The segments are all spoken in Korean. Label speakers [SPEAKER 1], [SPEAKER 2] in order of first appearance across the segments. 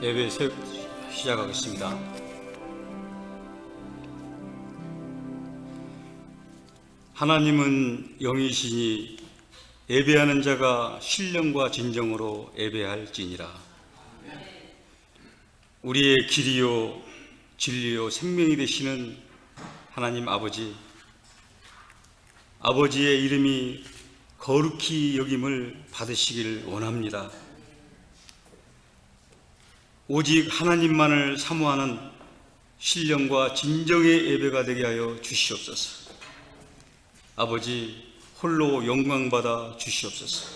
[SPEAKER 1] 예배 시작하겠습니다. 하나님은 영이시니 예배하는 자가 신령과 진정으로 예배할지니라. 우리의 길이요 진리요 생명이 되시는 하나님 아버지의 이름이 거룩히 여김을 받으시길 원합니다. 오직 하나님만을 사모하는 신령과 진정의 예배가 되게 하여 주시옵소서. 아버지, 홀로 영광받아 주시옵소서.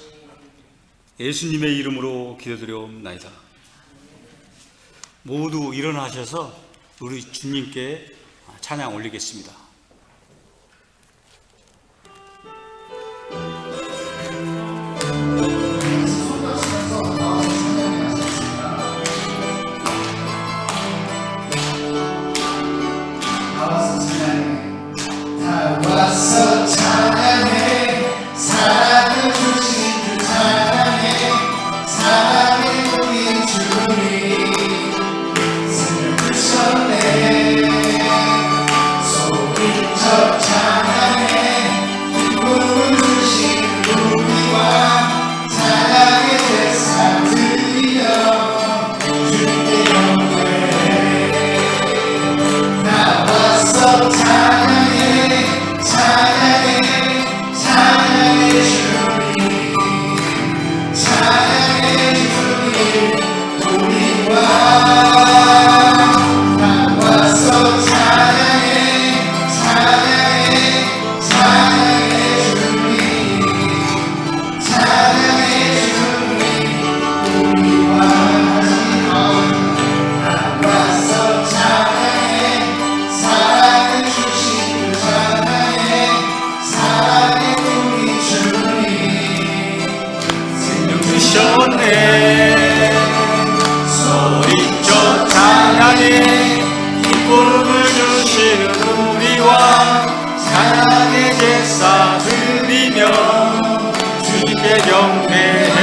[SPEAKER 1] 예수님의 이름으로 기도드려옵나이다. 모두 일어나셔서 우리 주님께 찬양 올리겠습니다.
[SPEAKER 2] 와서 찬양해, 사랑을 주신 주 찬양해, 사랑의 우리 주님 승을 주셨네. 소리쳐 찬양해, 기쁨을 주신 우리와 찬양의 제사 드리며 주님께 영광해. 나와서 찬양해, 찬양해, 찬양해 주님, 찬양해 주님, 우리와 나와서 찬양해, 찬양해, 찬양해 주님, 찬양해 주님, 우리와 나와서 찬양해, 사랑을 주신 주 찬양해, 사랑의 우리 주님 생명 주셨네. 소리쳐 찬양해, 기쁨을 주시는 우리와 찬양의 제사 드리며 주님께 경배해.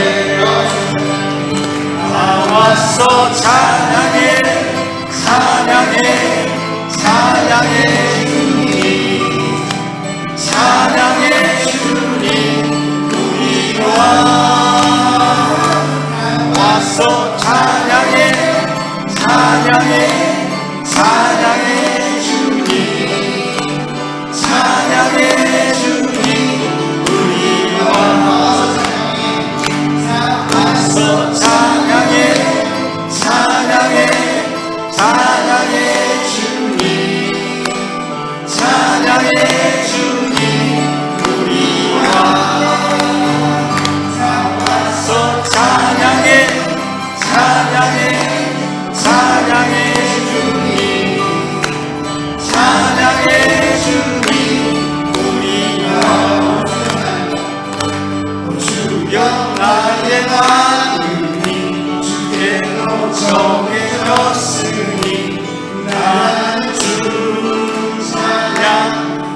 [SPEAKER 2] 나와서 찬양해, 찬양해, 찬양해 주님, 찬양해 주님, 우리와 나와서 찬양해, 찬양해, 찬양해 주님, 찬양해 주님, 우리와 나와서 찬양해, 찬양해, 찬양해 주님, 찬양해 주님, 우리와 나와서 찬양해, 찬양해, 찬양해 주님, 찬양해 주님, 우리와 주여 나의 마음이 주께로 정해졌으니 나는 주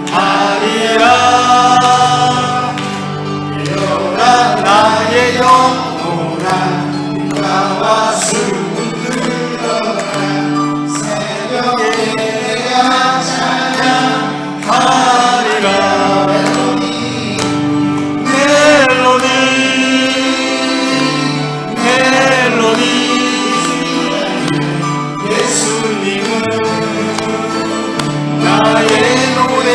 [SPEAKER 2] 찬양하리라. 깨어라 나의 영혼아, 나와 숨을 들어라. 새벽에 내가 찬양하리라. 멜로디, 멜로디, 예수님은 나의 노래.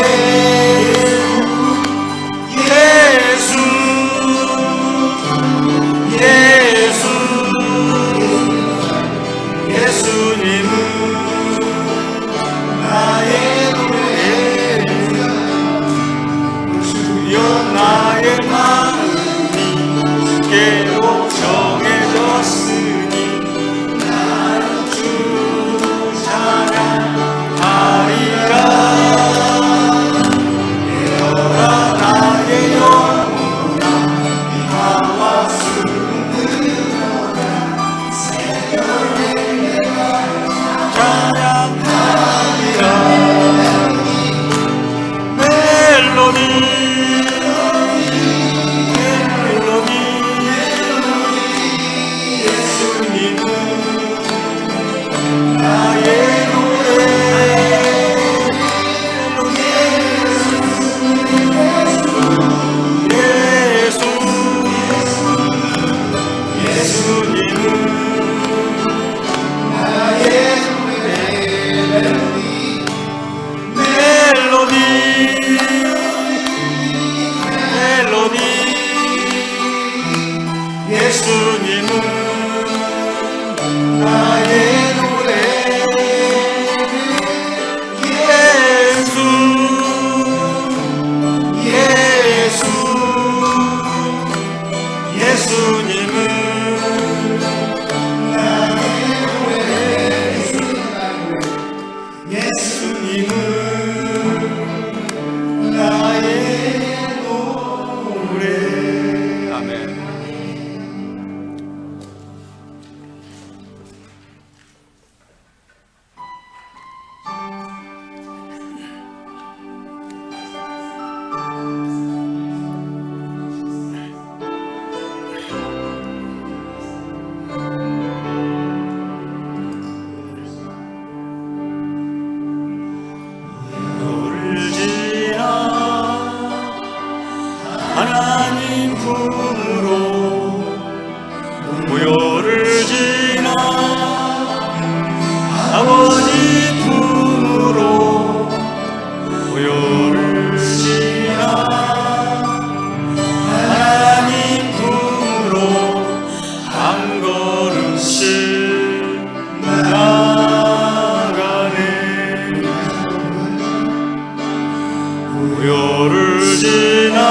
[SPEAKER 2] 예수, 예수, 예수님은 나의 노래. 주여 나의 마음이 주께로 정해졌으니 나는 주 찬양하리라. 깨어라 나의 영혼아, 나와 숨을 들어라. 새벽에 내가 찬양하리라. 멜로디, 멜로디, 예수님은 무효를 지나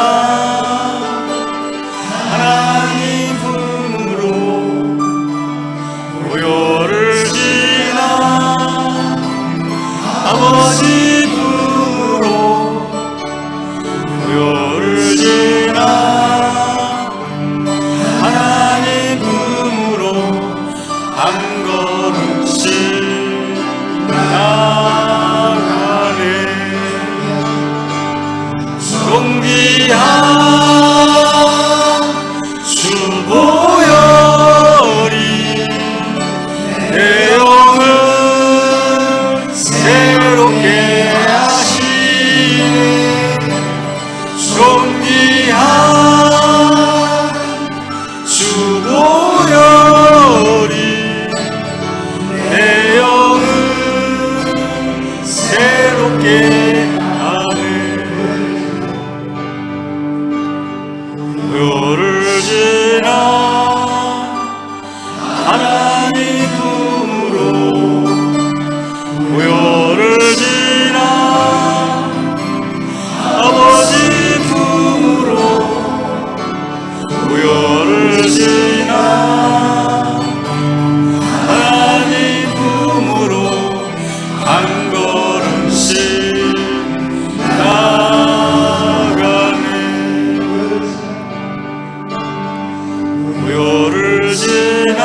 [SPEAKER 2] 하나님 품으로 무효를 지나 아버지 품으로 무효를 지나 하나님 품으로 한 걸음씩 나가네. 존귀한 주보혈이 내 영을 새롭게 하시네. 존귀한 주보혈이 내 영을 새롭게 하네. 무효를 지나 하나님 품으로 무효를 지나 아버지 품으로 무효를 지나 하나님 품으로 한 걸음씩 나가네. 무효를 지나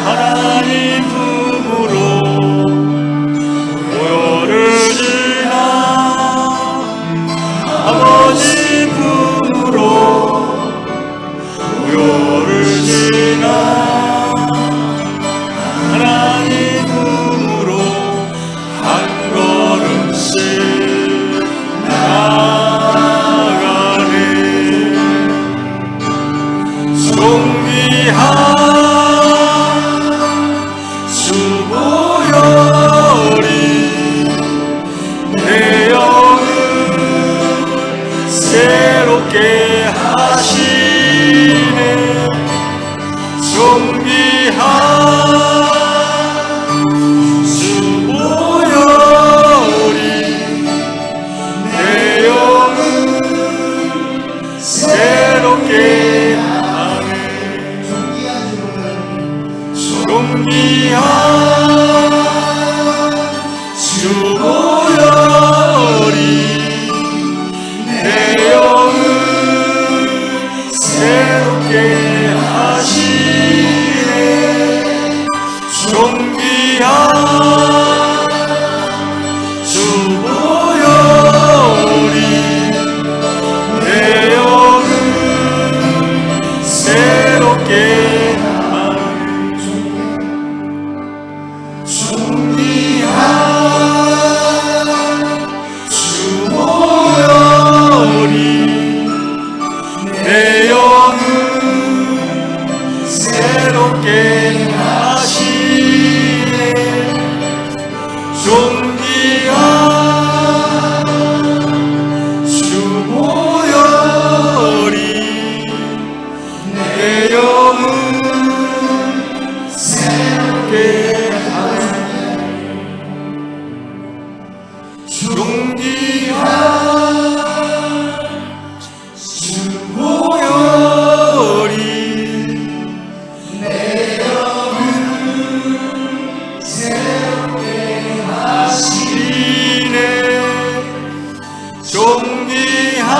[SPEAKER 2] 하나님 품으로 무효를 지나 아버지 품으로 무효를 지나 하나님 품으로 한 걸음씩 나가네. 존귀한 주보혈이 내 영을 새롭게 하시네. 존귀한 주보혈이 내 영을 새롭게 하네. 존귀한 주보혈이 내 영을 새롭게 하시네. 존귀한 주보혈이 내 영을 새롭게 하네. 존귀한 주보혈이 내 영을 새롭게 하시네. 존귀한 주보혈이 내 영을 새롭게 하네. 존귀한 주보혈이 내 영을 새롭게 하시네. 존귀한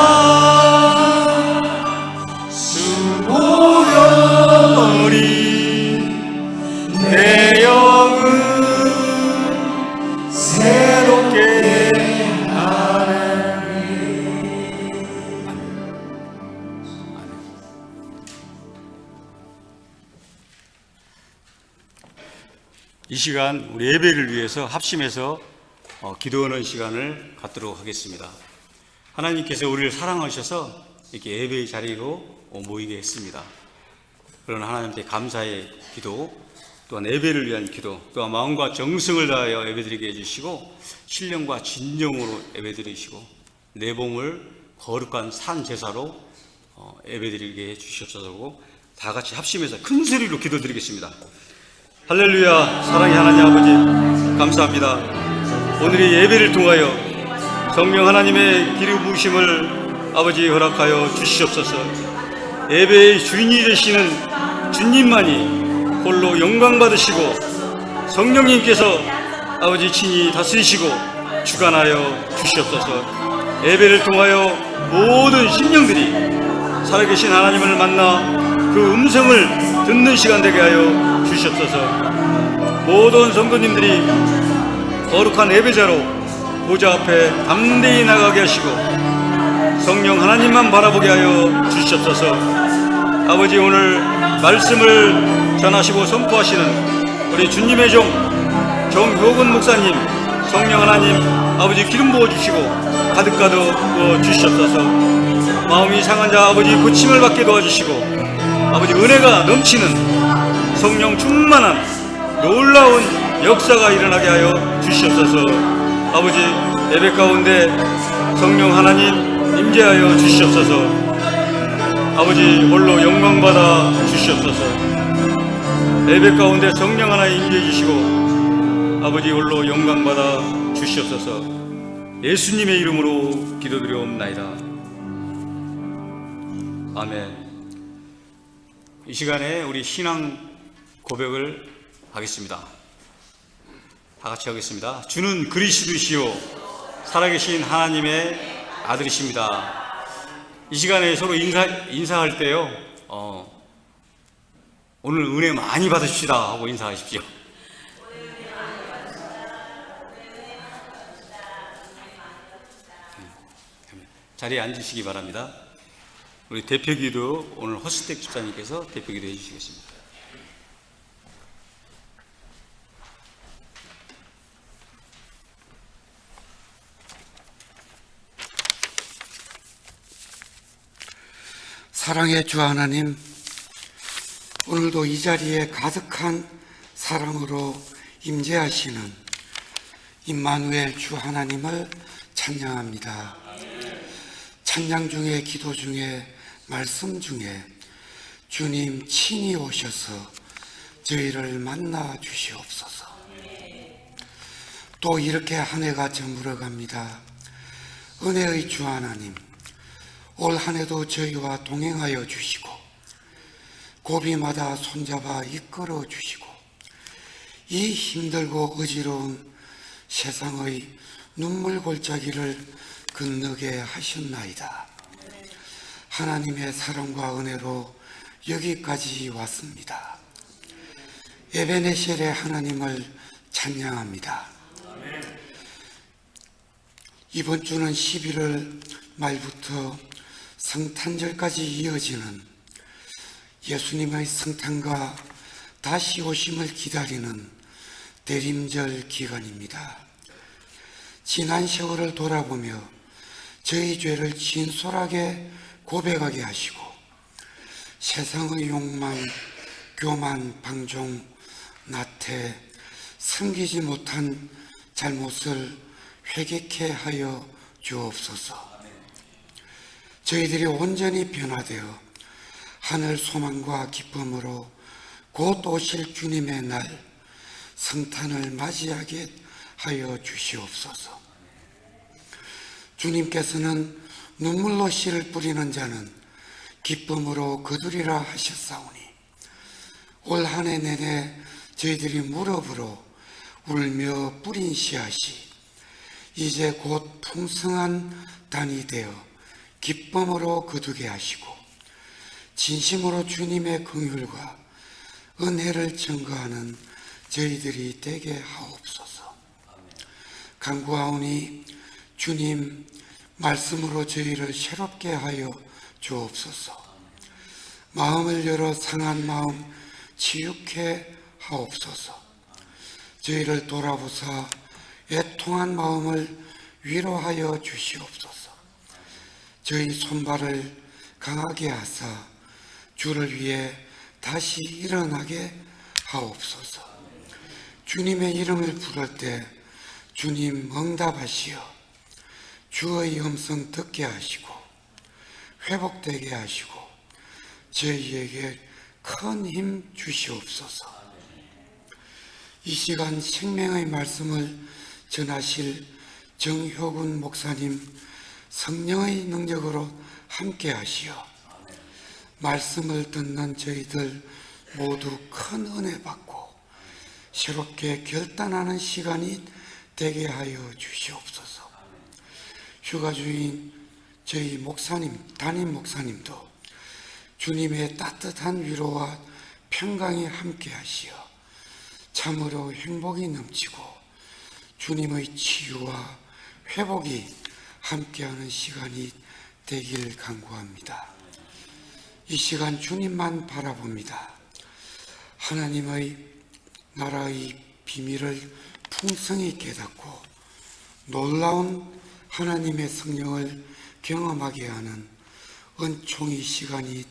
[SPEAKER 2] 주보혈이 내 영을 새롭게 하네. 이 시간 우리 예배를 위해서 합심해서 기도하는 시간을 갖도록 하겠습니다. 하나님께서 우리를 사랑하셔서 이렇게 예배의 자리로 모이게 했습니다. 그러나 하나님께 감사의 기도, 또한 예배를 위한 기도, 또한 마음과 정성을 다하여 예배드리게 해주시고 신령과 진정으로 예배드리시고 내 몸을 거룩한 산 제사로 예배드리게 해주시옵소서. 다 같이 합심해서 큰 소리로 기도드리겠습니다. 할렐루야. 사랑의 하나님 아버지 감사합니다. 오늘의 예배를 통하여
[SPEAKER 1] 성령 하나님의 기름 부으심을 아버지 허락하여 주시옵소서. 예배의 주인이 되시는 주님만이 홀로 영광 받으시고 성령님께서 아버지 친히 다스리시고 주관하여 주시옵소서. 예배를 통하여 모든 심령들이 살아계신 하나님을 만나 그 음성을 듣는 시간 되게 하여 주시옵소서. 모든 성도님들이 거룩한 예배자로 보좌 앞에 담대히 나가게 하시고 성령 하나님만 바라보게 하여 주시옵소서. 아버지, 오늘 말씀을 전하시고 선포하시는 우리 주님의 종 정효근 목사님, 성령 하나님 아버지 기름 부어주시고 가득 부어 주시옵소서. 마음이 상한 자 아버지 고침을 받게 도와주시고 아버지 은혜가 넘치는 성령 충만한 놀라운 역사가 일어나게 하여 주시옵소서. 아버지, 예배 가운데 성령 하나님 임재하여 주시옵소서. 아버지, 홀로 영광 받아 주시옵소서. 예배 가운데 성령 하나님 임재해 주시고 아버지 홀로 영광 받아 주시옵소서. 예수님의 이름으로 기도드리옵나이다. 아멘. 이 시간에 우리 신앙 고백을 하겠습니다. 다 같이 하겠습니다. 주는 그리스도시요 살아계신 하나님의 아들이십니다. 이 시간에 서로 인사할 때요, 오늘 은혜 많이 받으십시다 하고 인사하십시오. 자리에 앉으시기 바랍니다. 우리 대표기도 오늘 허스택 집사님께서 대표기도 해주시겠습니다.
[SPEAKER 3] 사랑의 주 하나님, 오늘도 이 자리에 가득한 사랑으로 임재하시는 임마누엘 주 하나님을 찬양합니다. 찬양 중에, 기도 중에, 말씀 중에 주님 친히 오셔서 저희를 만나 주시옵소서. 또 이렇게 한 해가 저물어 갑니다. 은혜의 주 하나님, 올 한 해도 저희와 동행하여 주시고 고비마다 손잡아 이끌어 주시고 이 힘들고 어지러운 세상의 눈물 골짜기를 건너게 하셨나이다. 하나님의 사랑과 은혜로 여기까지 왔습니다. 에베네셀의 하나님을 찬양합니다. 이번 주는 11월 말부터 성탄절까지 이어지는 예수님의 성탄과 다시 오심을 기다리는 대림절 기간입니다. 지난 세월을 돌아보며 저희 죄를 진솔하게 고백하게 하시고 세상의 욕망, 교만, 방종, 나태, 섬기지 못한 잘못을 회개케 하여 주옵소서. 저희들이 온전히 변화되어 하늘 소망과 기쁨으로 곧 오실 주님의 날 성탄을 맞이하게 하여 주시옵소서. 주님께서는 눈물로 씨를 뿌리는 자는 기쁨으로 거두리라 하셨사오니 올 한 해 내내 저희들이 무릎으로 울며 뿌린 씨앗이 이제 곧 풍성한 단이 되어 기쁨으로 거두게 하시고 진심으로 주님의 긍휼과 은혜를 증거하는 저희들이 되게 하옵소서. 간구하오니 주님 말씀으로 저희를 새롭게 하여 주옵소서. 마음을 열어 상한 마음 치유케 하옵소서. 저희를 돌아보사 애통한 마음을 위로하여 주시옵소서. 저희 손발을 강하게 하사 주를 위해 다시 일어나게 하옵소서. 주님의 이름을 부를 때 주님 응답하시어 주의 음성 듣게 하시고 회복되게 하시고 저희에게 큰 힘 주시옵소서. 이 시간 생명의 말씀을 전하실 정효군 목사님 성령의 능력으로 함께 하시어 말씀을 듣는 저희들 모두 큰 은혜 받고 새롭게 결단하는 시간이 되게 하여 주시옵소서. 휴가 중인 저희 목사님, 담임 목사님도 주님의 따뜻한 위로와 평강이 함께 하시어 참으로 행복이 넘치고 주님의 치유와 회복이 함께하는 시간이 되길 간구합니다. 이 시간 주님만 바라봅니다. 하나님의 나라의 비밀을 풍성히 깨닫고 놀라운 하나님의 성령을 경험하게 하는 은총의 시간이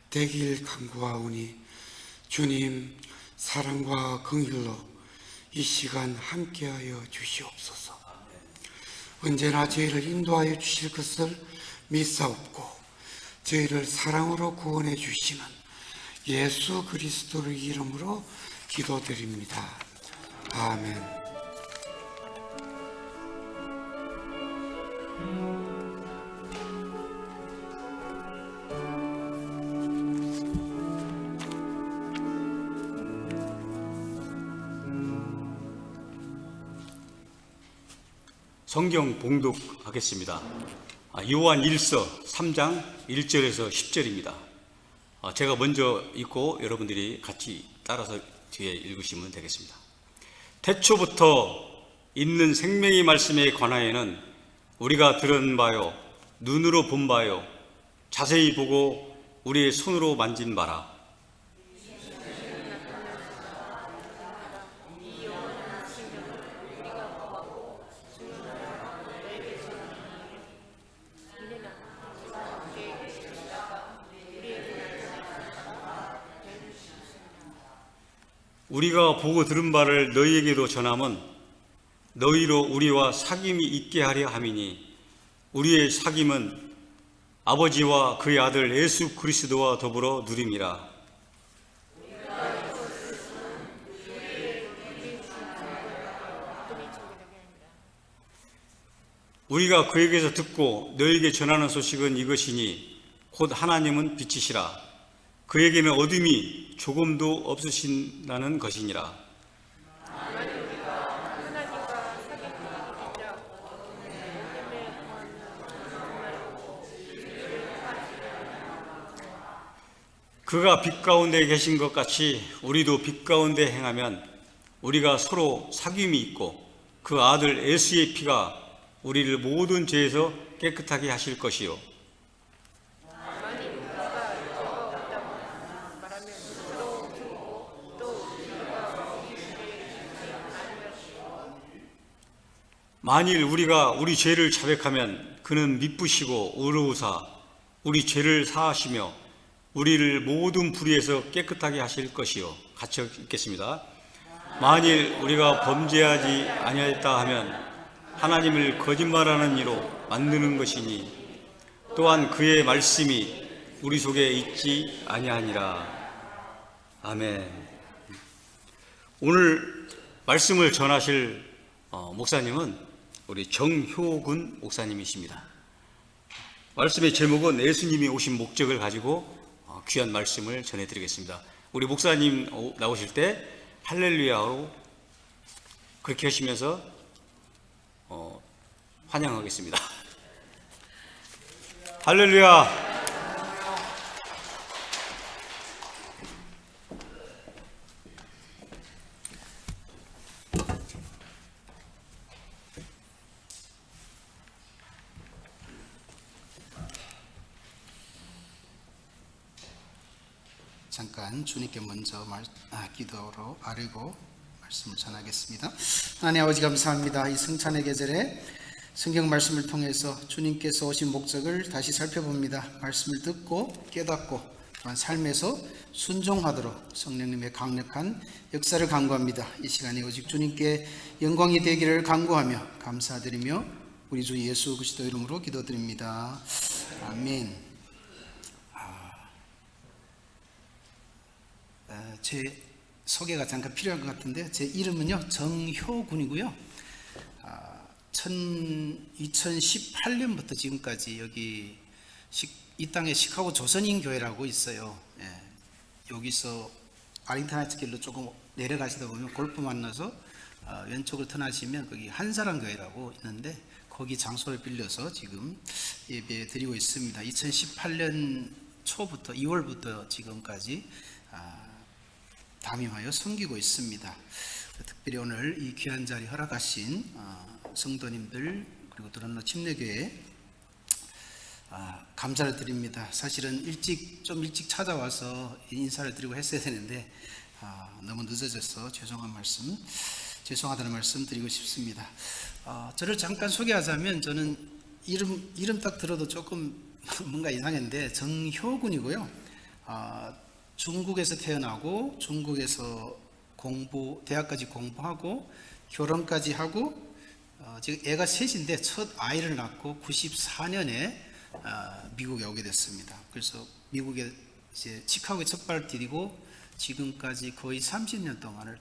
[SPEAKER 3] 되길 간구하오니 주님 사랑과 긍휼로 이 시간 함께하여 주시옵소서. 언제나 저희를 인도하여 주실 것을 믿사옵고 저희를 사랑으로 구원해 주시는 예수 그리스도의 이름으로 기도드립니다. 아멘.
[SPEAKER 2] 성경 봉독하겠습니다. 요한 1서 3장 1절에서 10절입니다. 제가 먼저 읽고 여러분들이 같이 따라서 뒤에 읽으시면 되겠습니다. 태초부터 있는 생명의 말씀에 관하여는 우리가 들은 바요, 눈으로 본 바요, 자세히 보고 우리의 손으로 만진 바라. 우리가 보고 들은 바를 너희에게도 전함은 너희로 우리와 사귐이 있게 하려 함이니 우리의 사귐은 아버지와 그의 아들 예수 그리스도와 더불어 누림이라. 우리가 그에게서 듣고 너희에게 전하는 소식은 이것이니 곧 하나님은 빛이시라. 그에게는 어둠이 조금도 없으신다는 것이니라. 그가 빛 가운데 계신 것 같이 우리도 빛 가운데 행하면 우리가 서로 사귐이 있고 그 아들 예수의 피가 우리를 모든 죄에서 깨끗하게 하실 것이요. 만일 우리가 우리 죄를 자백하면 그는 미쁘시고 의로우사 우리 죄를 사하시며 우리를 모든 불의에서 깨끗하게 하실 것이요. 같이 읽겠습니다. 만일 우리가 범죄하지 아니하였다 하면 하나님을 거짓말하는 이로 만드는 것이니 또한 그의 말씀이 우리 속에 있지 아니하니라. 아멘. 오늘 말씀을 전하실 목사님은 우리 정효군 목사님이십니다. 말씀의 제목은 예수님이 오신 목적을 가지고 귀한 말씀을 전해드리겠습니다. 우리 목사님 나오실 때 할렐루야로 그렇게 하시면서 환영하겠습니다. 할렐루야.
[SPEAKER 4] 잠깐 주님께 먼저 기도로 아뢰고 말씀을 전하겠습니다. 하나님 아버지 감사합니다. 이 성찬의 계절에 성경 말씀을 통해서 주님께서 오신 목적을 다시 살펴봅니다. 말씀을 듣고 깨닫고 또한 삶에서 순종하도록 성령님의 강력한 역사를 간구합니다. 이 시간에 오직 주님께 영광이 되기를 간구하며 감사드리며 우리 주 예수 그리스도 이름으로 기도드립니다. 아멘. 제 소개가 잠깐 필요한 것 같은데 제 이름은요 정효군이고요. 2018년부터 지금까지 여기 이 땅에 시카고 조선인 교회라고 있어요. 예, 여기서 아링턴 하이트 길로 조금 내려가시다 보면 골프 만나서 왼쪽을 턴하시면 거기 한사람 교회라고 있는데 거기 장소를 빌려서 지금 예배 드리고 있습니다. 2018년 초부터 2월부터 지금까지 담임하여 섬기고 있습니다. 특별히 오늘 이 귀한 자리 허락하신 성도님들 그리고 드런너 침례교회 감사를 드립니다. 사실은 좀 일찍 찾아와서 인사를 드리고 했어야 되는데 너무 늦어져서 죄송하다는 말씀 드리고 싶습니다. 저를 잠깐 소개하자면 저는 이름 딱 들어도 조금 뭔가 이상한데 정효군이고요. 중국에서 태어나고 중국에서 대학까지 공부하고 결혼까지 하고 지금 애가 셋인데 첫 아이를 낳고 94년에 미국에 오게 됐습니다. 그래서 미국에 이제 시카고에 첫 발을 디디고 지금까지 거의 30년 동안을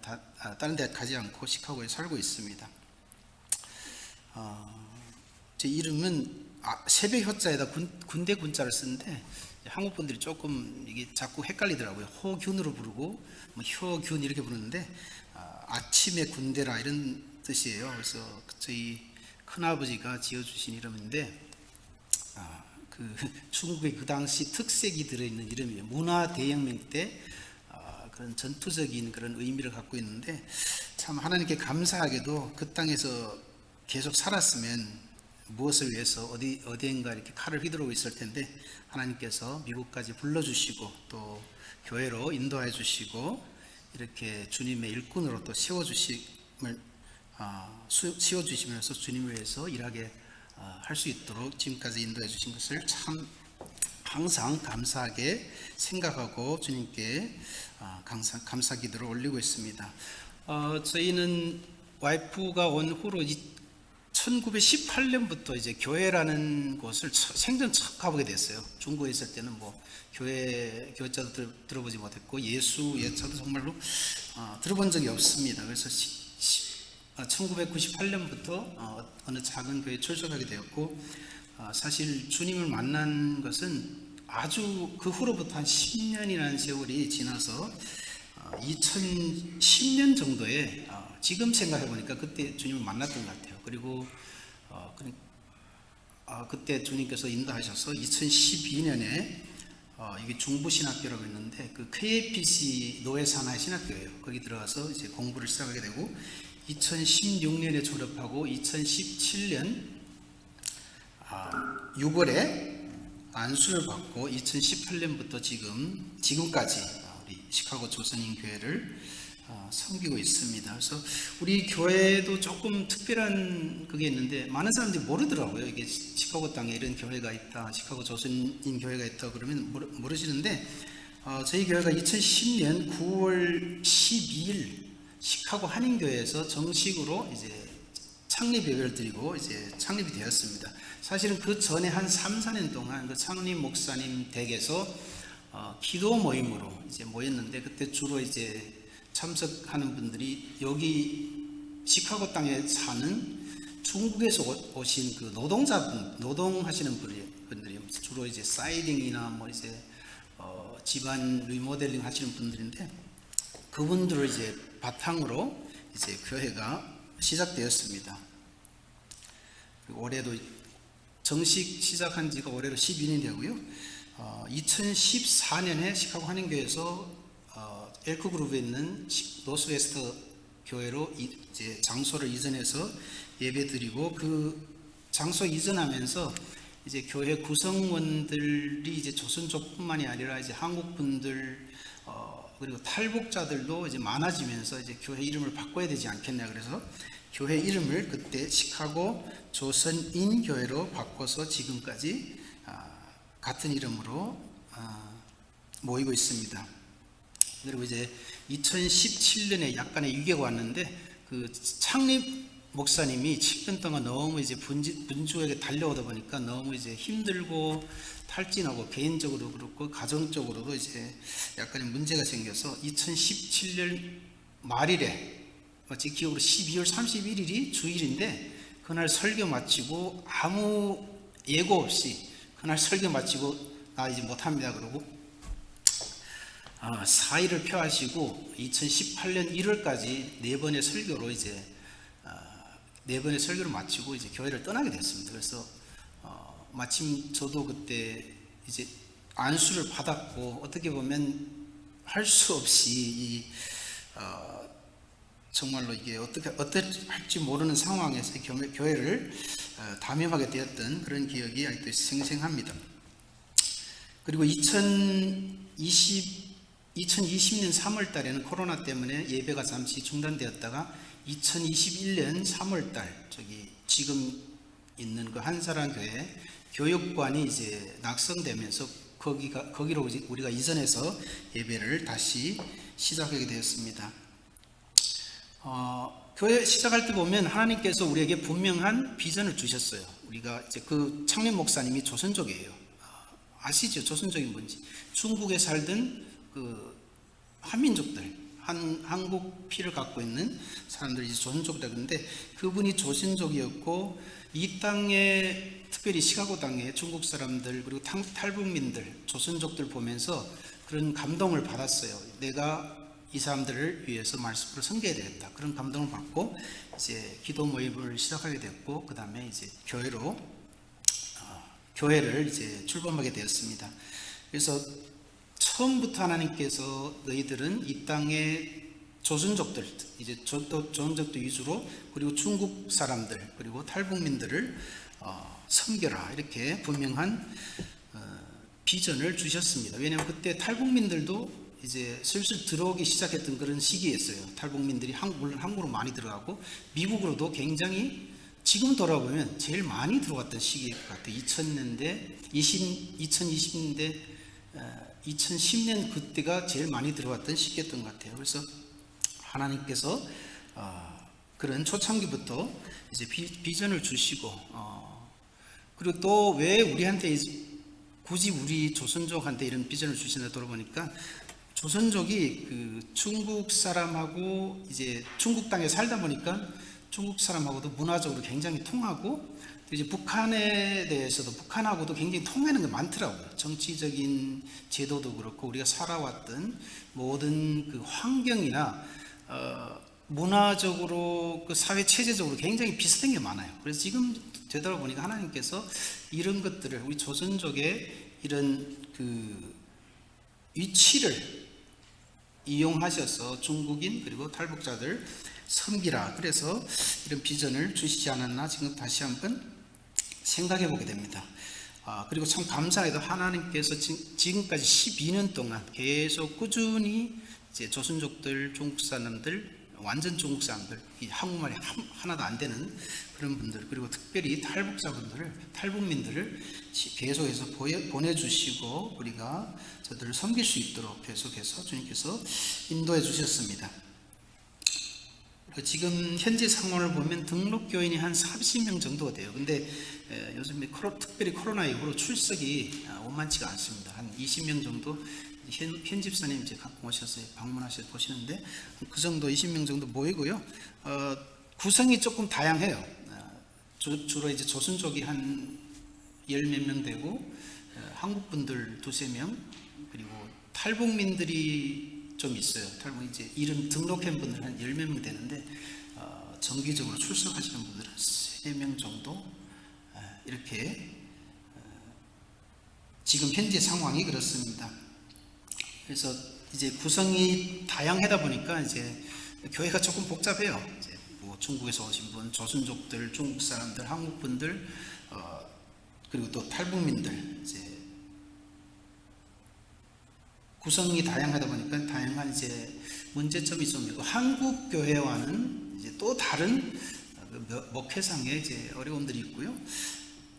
[SPEAKER 4] 다른 데 가지 않고 시카고에 살고 있습니다. 제 이름은 새벽 효자에다 군대 군자를 쓰는데 한국 분들이 조금 이게 자꾸 헷갈리더라고요. 호균으로 부르고 뭐 효균 이렇게 부르는데 아침의 군대라 이런 뜻이에요. 그래서 저희 큰아버지가 지어주신 이름인데 중국의 그 당시 특색이 들어있는 이름이에요. 문화 대혁명 때 그런 전투적인 그런 의미를 갖고 있는데 참 하나님께 감사하게도 그 땅에서 계속 살았으면 무엇을 위해서 어디엔가 이렇게 칼을 휘두르고 있을 텐데 하나님께서 미국까지 불러주시고 또 교회로 인도해 주시고 이렇게 주님의 일꾼으로 또 세워주시면서 주님을 위해서 일하게 할 수 있도록 지금까지 인도해 주신 것을 참 항상 감사하게 생각하고 주님께 감사 기도를 올리고 있습니다. 저희는 와이프가 온 후로 1918년부터 이제 교회라는 곳을 생전 처음 가보게 됐어요. 중국에 있을 때는 뭐 교회자도 들어보지 못했고 예수 예차도 정말로 들어본 적이 없습니다. 그래서 1998년부터 어느 작은 교회에 출석하게 되었고 사실 주님을 만난 것은 아주 그 후로부터 한 10년이라는 세월이 지나서 2010년 정도에 지금 생각해 보니까 그때 주님을 만났던 것 같아요. 그리고 그때 주님께서 인도하셔서 2012년에 이게 중부신학교라고 했는데 그 KAPC 노예산하의 신학교예요. 거기 들어가서 이제 공부를 시작하게 되고 2016년에 졸업하고 2017년 6월에 안수를 받고 2018년부터 지금까지 우리 시카고 조선인 교회를 섬기고 있습니다. 그래서 우리 교회도 조금 특별한 그게 있는데 많은 사람들이 모르더라고요. 이게 시카고 땅에 이런 교회가 있다, 시카고 조선인 교회가 있다 그러면 모르시는데 저희 교회가 2010년 9월 12일 시카고 한인교회에서 정식으로 이제 창립 예배를 드리고 이제 창립이 되었습니다. 사실은 그 전에 한 3, 4년 동안 그 창립 목사님 댁에서 기도 모임으로 이제 모였는데 그때 주로 이제 참석하는 분들이 여기 시카고 땅에 사는 중국에서 오신 그 노동하시는 분들이 주로 이제 사이딩이나 뭐 이제 집안 리모델링 하시는 분들인데 그분들을 이제 바탕으로 이제 교회가 시작되었습니다. 올해도 정식 시작한 지가 올해로 12년이 되고요. 2014년에 시카고 한인교회에서 엘크 그룹에 있는 노스웨스트 교회로 이제 장소를 이전해서 예배드리고 그 장소 이전하면서 이제 교회 구성원들이 이제 조선족뿐만이 아니라 이제 한국 분들 그리고 탈북자들도 이제 많아지면서 이제 교회 이름을 바꿔야 되지 않겠냐 그래서 교회 이름을 그때 시카고 조선인 교회로 바꿔서 지금까지 같은 이름으로 모이고 있습니다. 그리고 이제 2017년에 약간의 위기가 왔는데 그 창립 목사님이 7년 동안 너무 이제 분주에게 달려오다 보니까 너무 이제 힘들고 탈진하고 개인적으로 그렇고 가정적으로도 이제 약간의 문제가 생겨서 2017년 말일에 제 기억으로 12월 31일이 주일인데 그날 설교 마치고 아무 예고 없이 그날 설교 마치고 나 이제 못합니다 그러고 4일을 표하시고 2018년 1월까지 4번의 설교로 이제 4번의 설교를 마치고 이제 교회를 떠나게 됐습니다. 그래서 마침 저도 그때 이제 안수를 받았고 어떻게 보면 할 수 없이 정말로 이게 어떻게 할지 모르는 상황에서 교회를 담임하게 되었던 그런 기억이 아직도 생생합니다. 그리고 2020년 3월 달에는 코로나 때문에 예배가 잠시 중단되었다가 2021년 3월 달 지금 있는 그 한사랑 교회 교육관이 이제 낙성되면서 거기로 우리가 이전해서 예배를 다시 시작하게 되었습니다. 교회 시작할 때 보면 하나님께서 우리에게 분명한 비전을 주셨어요. 우리가 이제 그 창립 목사님이 조선족이에요. 아시죠? 조선족이 뭔지. 중국에 살던 그 한민족들, 한국 피를 갖고 있는 사람들이 이제 조선족이라 그러는데 그분이 조선족이었고 이 땅에 특별히 시카고 땅에 중국 사람들 그리고 탈북민들, 조선족들 보면서 그런 감동을 받았어요. 내가 이 사람들을 위해서 말씀으로 섬겨야 되겠다. 그런 감동을 받고 이제 기도 모임을 시작하게 됐고 그 다음에 이제 교회를 이제 출범하게 되었습니다. 그래서 처음부터 하나님께서 너희들은 이 땅의 조선족들, 이제 조선족들 위주로 그리고 중국 사람들 그리고 탈북민들을 섬겨라 이렇게 분명한 비전을 주셨습니다. 왜냐하면 그때 탈북민들도 이제 슬슬 들어오기 시작했던 그런 시기였어요. 탈북민들이 물론 한국으로 많이 들어가고 미국으로도 굉장히 지금 돌아보면 제일 많이 들어갔던 시기일 것 같아요. 2000년대, 2020년대, 2010년 그때가 제일 많이 들어갔던 시기였던 것 같아요. 그래서 하나님께서 그런 초창기부터 이제 비전을 주시고 그리고 또 왜 우리한테 굳이 우리 조선족한테 이런 비전을 주시나 돌아보니까 조선족이 그 중국 사람하고 이제 중국 땅에 살다 보니까 중국 사람하고도 문화적으로 굉장히 통하고 이제 북한에 대해서도 북한하고도 굉장히 통하는 게 많더라고요. 정치적인 제도도 그렇고 우리가 살아왔던 모든 그 환경이나 문화적으로 그 사회 체제적으로 굉장히 비슷한 게 많아요. 그래서 지금 되돌아보니까 하나님께서 이런 것들을 우리 조선족의 이런 그 위치를 이용하셔서 중국인 그리고 탈북자들 섬기라. 그래서 이런 비전을 주시지 않았나 지금 다시 한번 생각해 보게 됩니다. 그리고 참 감사해도 하나님께서 지금까지 12년 동안 계속 꾸준히 이제 조선족들, 중국 사람들, 완전 중국 사람들, 한국말이 하나도 안 되는 그런 분들, 그리고 특별히 탈북민들을 계속해서 보내주시고 우리가 저들을 섬길 수 있도록 계속해서 주님께서 인도해 주셨습니다. 지금 현재 상황을 보면 등록 교인이 한 30명 정도가 돼요. 근데 요즘에 특별히 코로나 이후로 출석이 원만치가 않습니다. 한 20명 정도 현 집사님 이제 갖고 오셔서 방문하셔서 보시는데 그 정도 20명 정도 모이고요. 구성이 조금 다양해요. 주로 이제 조선족이 한 10몇 명 되고 한국 분들 2~3명 그리고 탈북민들이 좀 있어요. 탈북 이제 이름 등록한 분들 한 10몇 명 되는데 정기적으로 출석하시는 분들은 3명 정도 이렇게 지금 현재 상황이 그렇습니다. 그래서 이제 구성이 다양하다 보니까 이제 교회가 조금 복잡해요. 이제 뭐 중국에서 오신 분, 조선족들, 중국 사람들, 한국 분들, 그리고 또 탈북민들 이제 구성이 다양하다 보니까 다양한 이제 문제점이 좀 있고 한국 교회와는 이제 또 다른 목회상의 이제 어려움들이 있고요.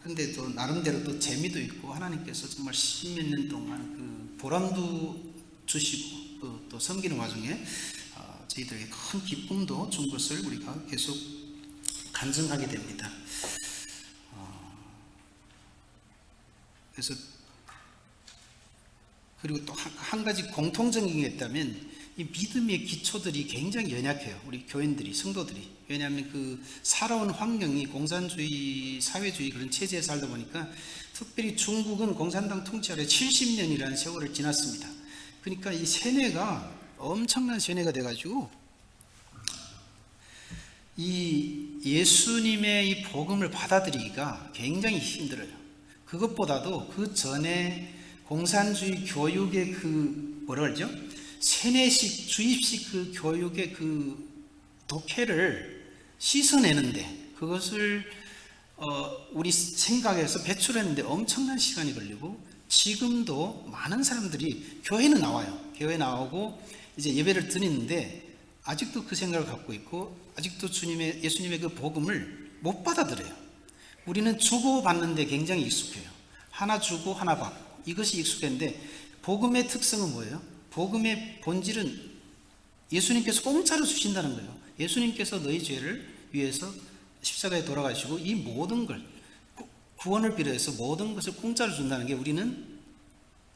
[SPEAKER 4] 근데 또 나름대로 또 재미도 있고 하나님께서 정말 10몇 년 동안 그 보람도 주시고 또 섬기는 와중에 저희들에게 큰 기쁨도 준 것을 우리가 계속 간증하게 됩니다. 그래서 그리고 또 한 가지 공통적인 게 있다면 이 믿음의 기초들이 굉장히 연약해요. 우리 교인들이, 성도들이. 왜냐하면 그 살아온 환경이 공산주의, 사회주의 그런 체제에 살다 보니까, 특별히 중국은 공산당 통치 아래 70년이라는 세월을 지났습니다. 그러니까 이 세뇌가 엄청난 세뇌가 돼가지고 이 예수님의 이 복음을 받아들이기가 굉장히 힘들어요. 그것보다도 그 전에 공산주의 교육의 그 뭐라 그러죠? 세뇌식, 주입식 그 교육의 그 독해를 씻어내는데, 그것을 우리 생각에서 배출했는데 엄청난 시간이 걸리고, 지금도 많은 사람들이 교회는 나와요. 교회 나오고 이제 예배를 드리는데 아직도 그 생각을 갖고 있고, 아직도 예수님의 그 복음을 못 받아들여요. 우리는 주고 받는데 굉장히 익숙해요. 하나 주고 하나 받고, 이것이 익숙한데, 복음의 특성은 뭐예요? 복음의 본질은 예수님께서 공짜로 주신다는 거예요. 예수님께서 너희 죄를 위해서 십자가에 돌아가시고 이 모든 걸, 구원을 비롯해서 모든 것을 공짜로 준다는 게, 우리는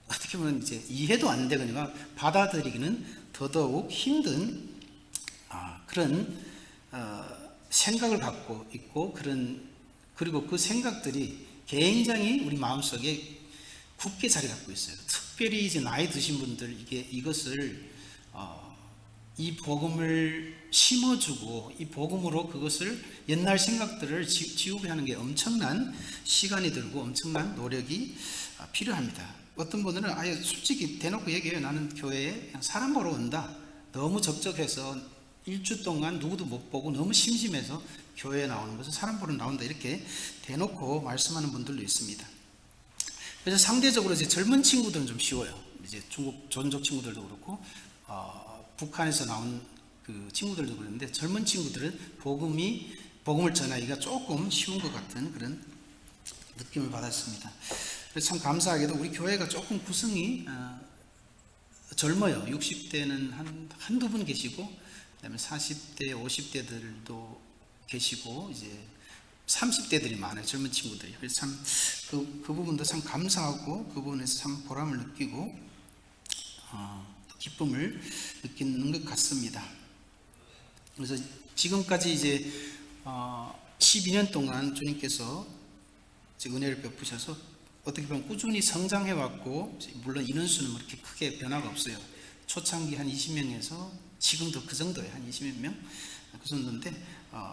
[SPEAKER 4] 어떻게 보면 이제 이해도 안 되거니와 받아들이기는 더더욱 힘든 그런 생각을 갖고 있고, 그리고 그 생각들이 굉장히 우리 마음속에 굳게 자리 잡고 있어요. 특별히 이제 나이 드신 분들, 이것을 이 복음을 심어주고 이 복음으로 그것을, 옛날 생각들을 지우게 하는 게 엄청난 시간이 들고 엄청난 노력이 필요합니다. 어떤 분들은 아예 솔직히 대놓고 얘기해요. 나는 교회에 그냥 사람 보러 온다. 너무 적적해서 일주 동안 누구도 못 보고 너무 심심해서 교회에 나오는 것은 사람 보러 나온다, 이렇게 대놓고 말씀하는 분들도 있습니다. 그래서 상대적으로 이제 젊은 친구들은 좀 쉬워요. 이제 중국 전적 친구들도 그렇고 북한에서 나온 그 친구들도 그런데, 젊은 친구들은 복음을 전하기가 조금 쉬운 것 같은 그런 느낌을 받았습니다. 그래서 참 감사하게도 우리 교회가 조금 구성이 젊어요. 60대는 한두 분 계시고, 그다음에 40대, 50대들도 계시고, 이제 30대들이 많아요. 젊은 친구들이. 그래서 참 그 부분도 참 감사하고, 그 부분에서 참 보람을 느끼고 기쁨을 느끼는 것 같습니다. 그래서 지금까지 이제 12년 동안 주님께서 은혜를 베푸셔서 어떻게 보면 꾸준히 성장해 왔고, 물론 인원수는 그렇게 크게 변화가 없어요. 초창기 한 20명에서 지금도 그 정도예요. 한 20몇 명? 그 정도인데,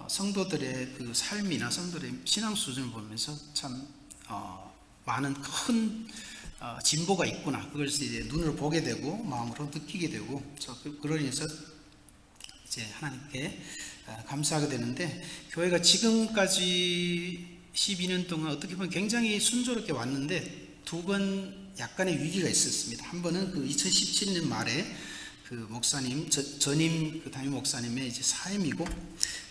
[SPEAKER 4] 성도들의 그 삶이나 성도들의 신앙 수준을 보면서 참 많은 큰 진보가 있구나, 그걸 이제 눈으로 보게 되고 마음으로 느끼게 되고, 그러면서 이제 하나님께 감사하게 되는데, 교회가 지금까지 12년 동안 어떻게 보면 굉장히 순조롭게 왔는데, 두 번 약간의 위기가 있었습니다. 한 번은 그 2017년 말에 그 목사님, 전임 그 담임 목사님의 이제 사임이고,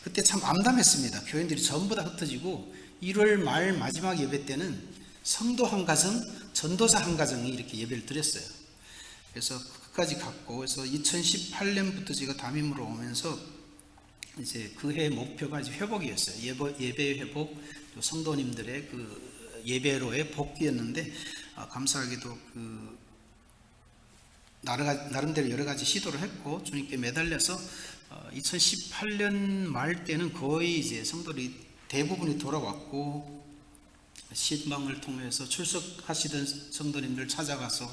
[SPEAKER 4] 그때 참 암담했습니다. 교인들이 전부 다 흩어지고, 1월 말 마지막 예배 때는 성도 한 가정, 전도사 한 가정이 이렇게 예배를 드렸어요. 그래서 끝까지 갔고, 그래서 2018년부터 제가 담임으로 오면서 이제 그 해 목표가 이제 회복이었어요. 예배 회복, 또 성도님들의 그 예배로의 복귀였는데, 감사하게도 그 나름대로 여러 가지 시도를 했고, 주님께 매달려서 2018년 말 때는 거의 이제 성도들이 대부분이 돌아왔고, 신방을 통해서 출석하시던 성도님들 찾아가서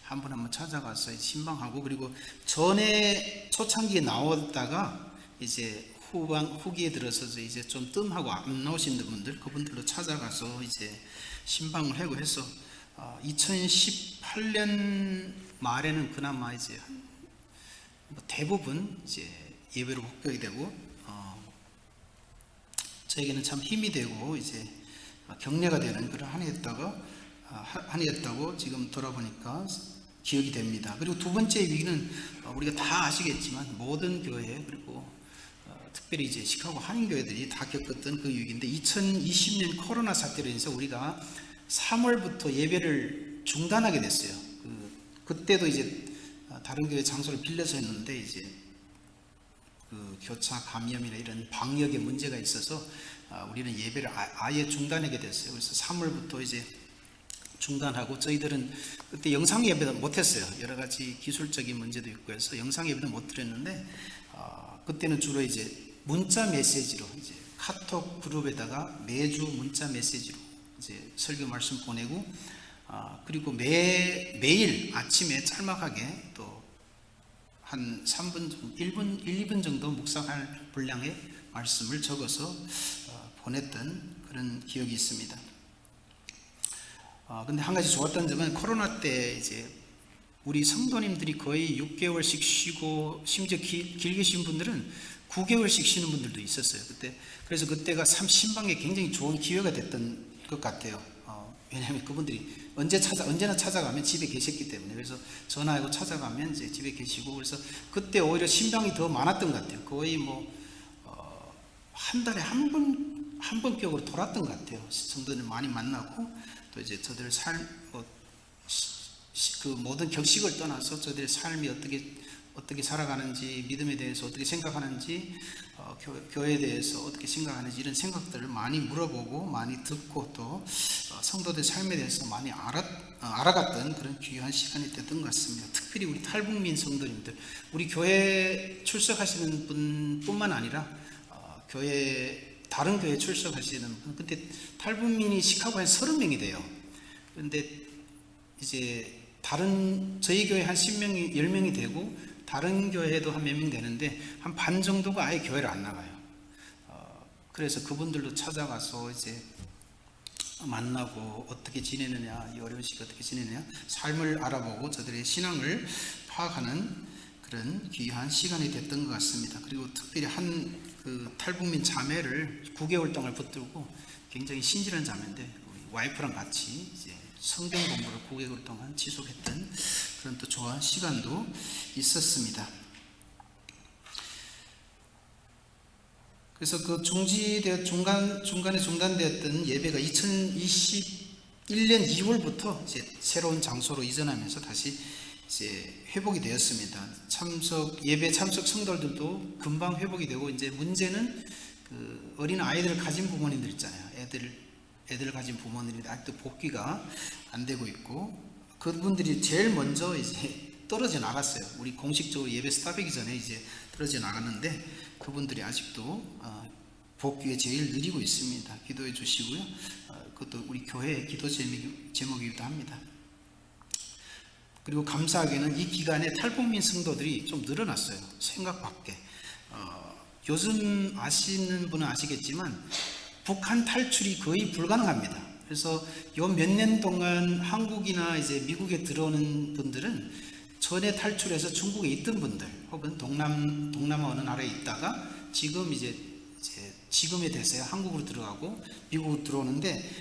[SPEAKER 4] 한 분 한 분 찾아가서 신방하고, 그리고 전에 초창기에 나왔다가 이제 후기에 들어서서 이제 좀 뜸하고 안 나오신 분들, 그분들로 찾아가서 이제 신방을 하고 해서 2018년 말에는 그나마 이제 대부분 이제 예배로 복귀하게 되고, 저에게는 참 힘이 되고 이제 격려가 되는 그런 한 해였다고 지금 돌아보니까 기억이 됩니다. 그리고 두 번째 위기는 우리가 다 아시겠지만 모든 교회, 그리고 특별히 이제 시카고 한인교회들이 다 겪었던 그 위기인데, 2020년 코로나 사태로 인해서 우리가 3월부터 예배를 중단하게 됐어요. 그때도 이제 다른 교회 장소를 빌려서 했는데, 이제 그 교차 감염이나 이런 방역에 문제가 있어서 우리는 예배를 아예 중단하게 됐어요. 그래서 3월부터 이제 중단하고 저희들은 그때 영상 예배도 못했어요. 여러 가지 기술적인 문제도 있고 해서 영상 예배도 못 드렸는데 그때는 주로 이제 문자 메시지로 이제 카톡 그룹에다가 매주 문자 메시지로 이제 설교 말씀 보내고 그리고 매일 아침에 짤막하게 또 한 3분 정도, 1분, 1, 2분 정도 묵상할 분량의 말씀을 적어서 보냈던 그런 기억이 있습니다. 근데 한 가지 좋았던 점은 코로나 때 이제 우리 성도님들이 거의 6개월씩 쉬고 심지어 길게 쉰 분들은 9개월씩 쉬는 분들도 있었어요. 그래서 그때가 참 신방에 굉장히 좋은 기회가 됐던 것 같아요. 왜냐하면 그분들이 언제나 찾아가면 집에 계셨기 때문에, 그래서 전화하고 찾아가면 이제 집에 계시고, 그래서 그때 오히려 신방이 더 많았던 것 같아요. 거의 한 달에 한 번격으로 돌았던 것 같아요. 성도들 많이 만나고, 또 이제 저들 그 모든 격식을 떠나서 저들의 삶이 어떻게 살아가는지, 믿음에 대해서 어떻게 생각하는지, 교회에 대해서 어떻게 생각하는지, 이런 생각들을 많이 물어보고 많이 듣고, 또 성도들 삶에 대해서 많이 알아갔던 그런 귀한 시간이 됐던 것 같습니다. 특별히 우리 탈북민 성도님들, 우리 교회 출석하시는 분뿐만 아니라 다른 교회 출석하시는 분, 그때 탈북민이 시카고에 한 30명이 돼요. 그런데 이제 저희 교회 한 10명이 되고, 다른 교회에도 한 몇 명 되는데 한 반 정도가 아예 교회를 안 나가요. 그래서 그분들도 찾아가서 이제 만나고 어떻게 지내느냐, 이 어려운 시기 어떻게 지내느냐, 삶을 알아보고 저들의 신앙을 파악하는 그런 귀한 시간이 됐던 것 같습니다. 그리고 특별히 그 탈북민 자매를 9개월 동안 붙들고, 굉장히 신실한 자매인데 우리 와이프랑 같이 이제 성경 공부를 9개월 동안 지속했던 그런 또 좋은 시간도 있었습니다. 그래서 그 중간에 중단되었던 예배가 2021년 2월부터 이제 새로운 장소로 이전하면서 다시 이제 회복이 되었습니다. 예배 참석 성도들도 금방 회복이 되고, 이제 문제는 그 어린 아이들을 가진 부모님들 있잖아요. 애들을 가진 부모님들이 아직도 복귀가 안 되고 있고, 그분들이 제일 먼저 이제 떨어져 나갔어요. 우리 공식적으로 예배 스탑하기 전에 이제 떨어져 나갔는데, 그분들이 아직도 복귀에 제일 느리고 있습니다. 기도해 주시고요. 그것도 우리 교회의 기도 제목이기도 합니다. 그리고 감사하게는 이 기간에 탈북민 성도들이 좀 늘어났어요. 생각 밖에. 요즘 아시는 분은 아시겠지만 북한 탈출이 거의 불가능합니다. 그래서 요 몇 년 동안 한국이나 이제 미국에 들어오는 분들은 전에 탈출해서 중국에 있던 분들, 혹은 동남아 어느 나라에 있다가 지금 이제 지금에 대해서 한국으로 들어가고 미국으로 들어오는데,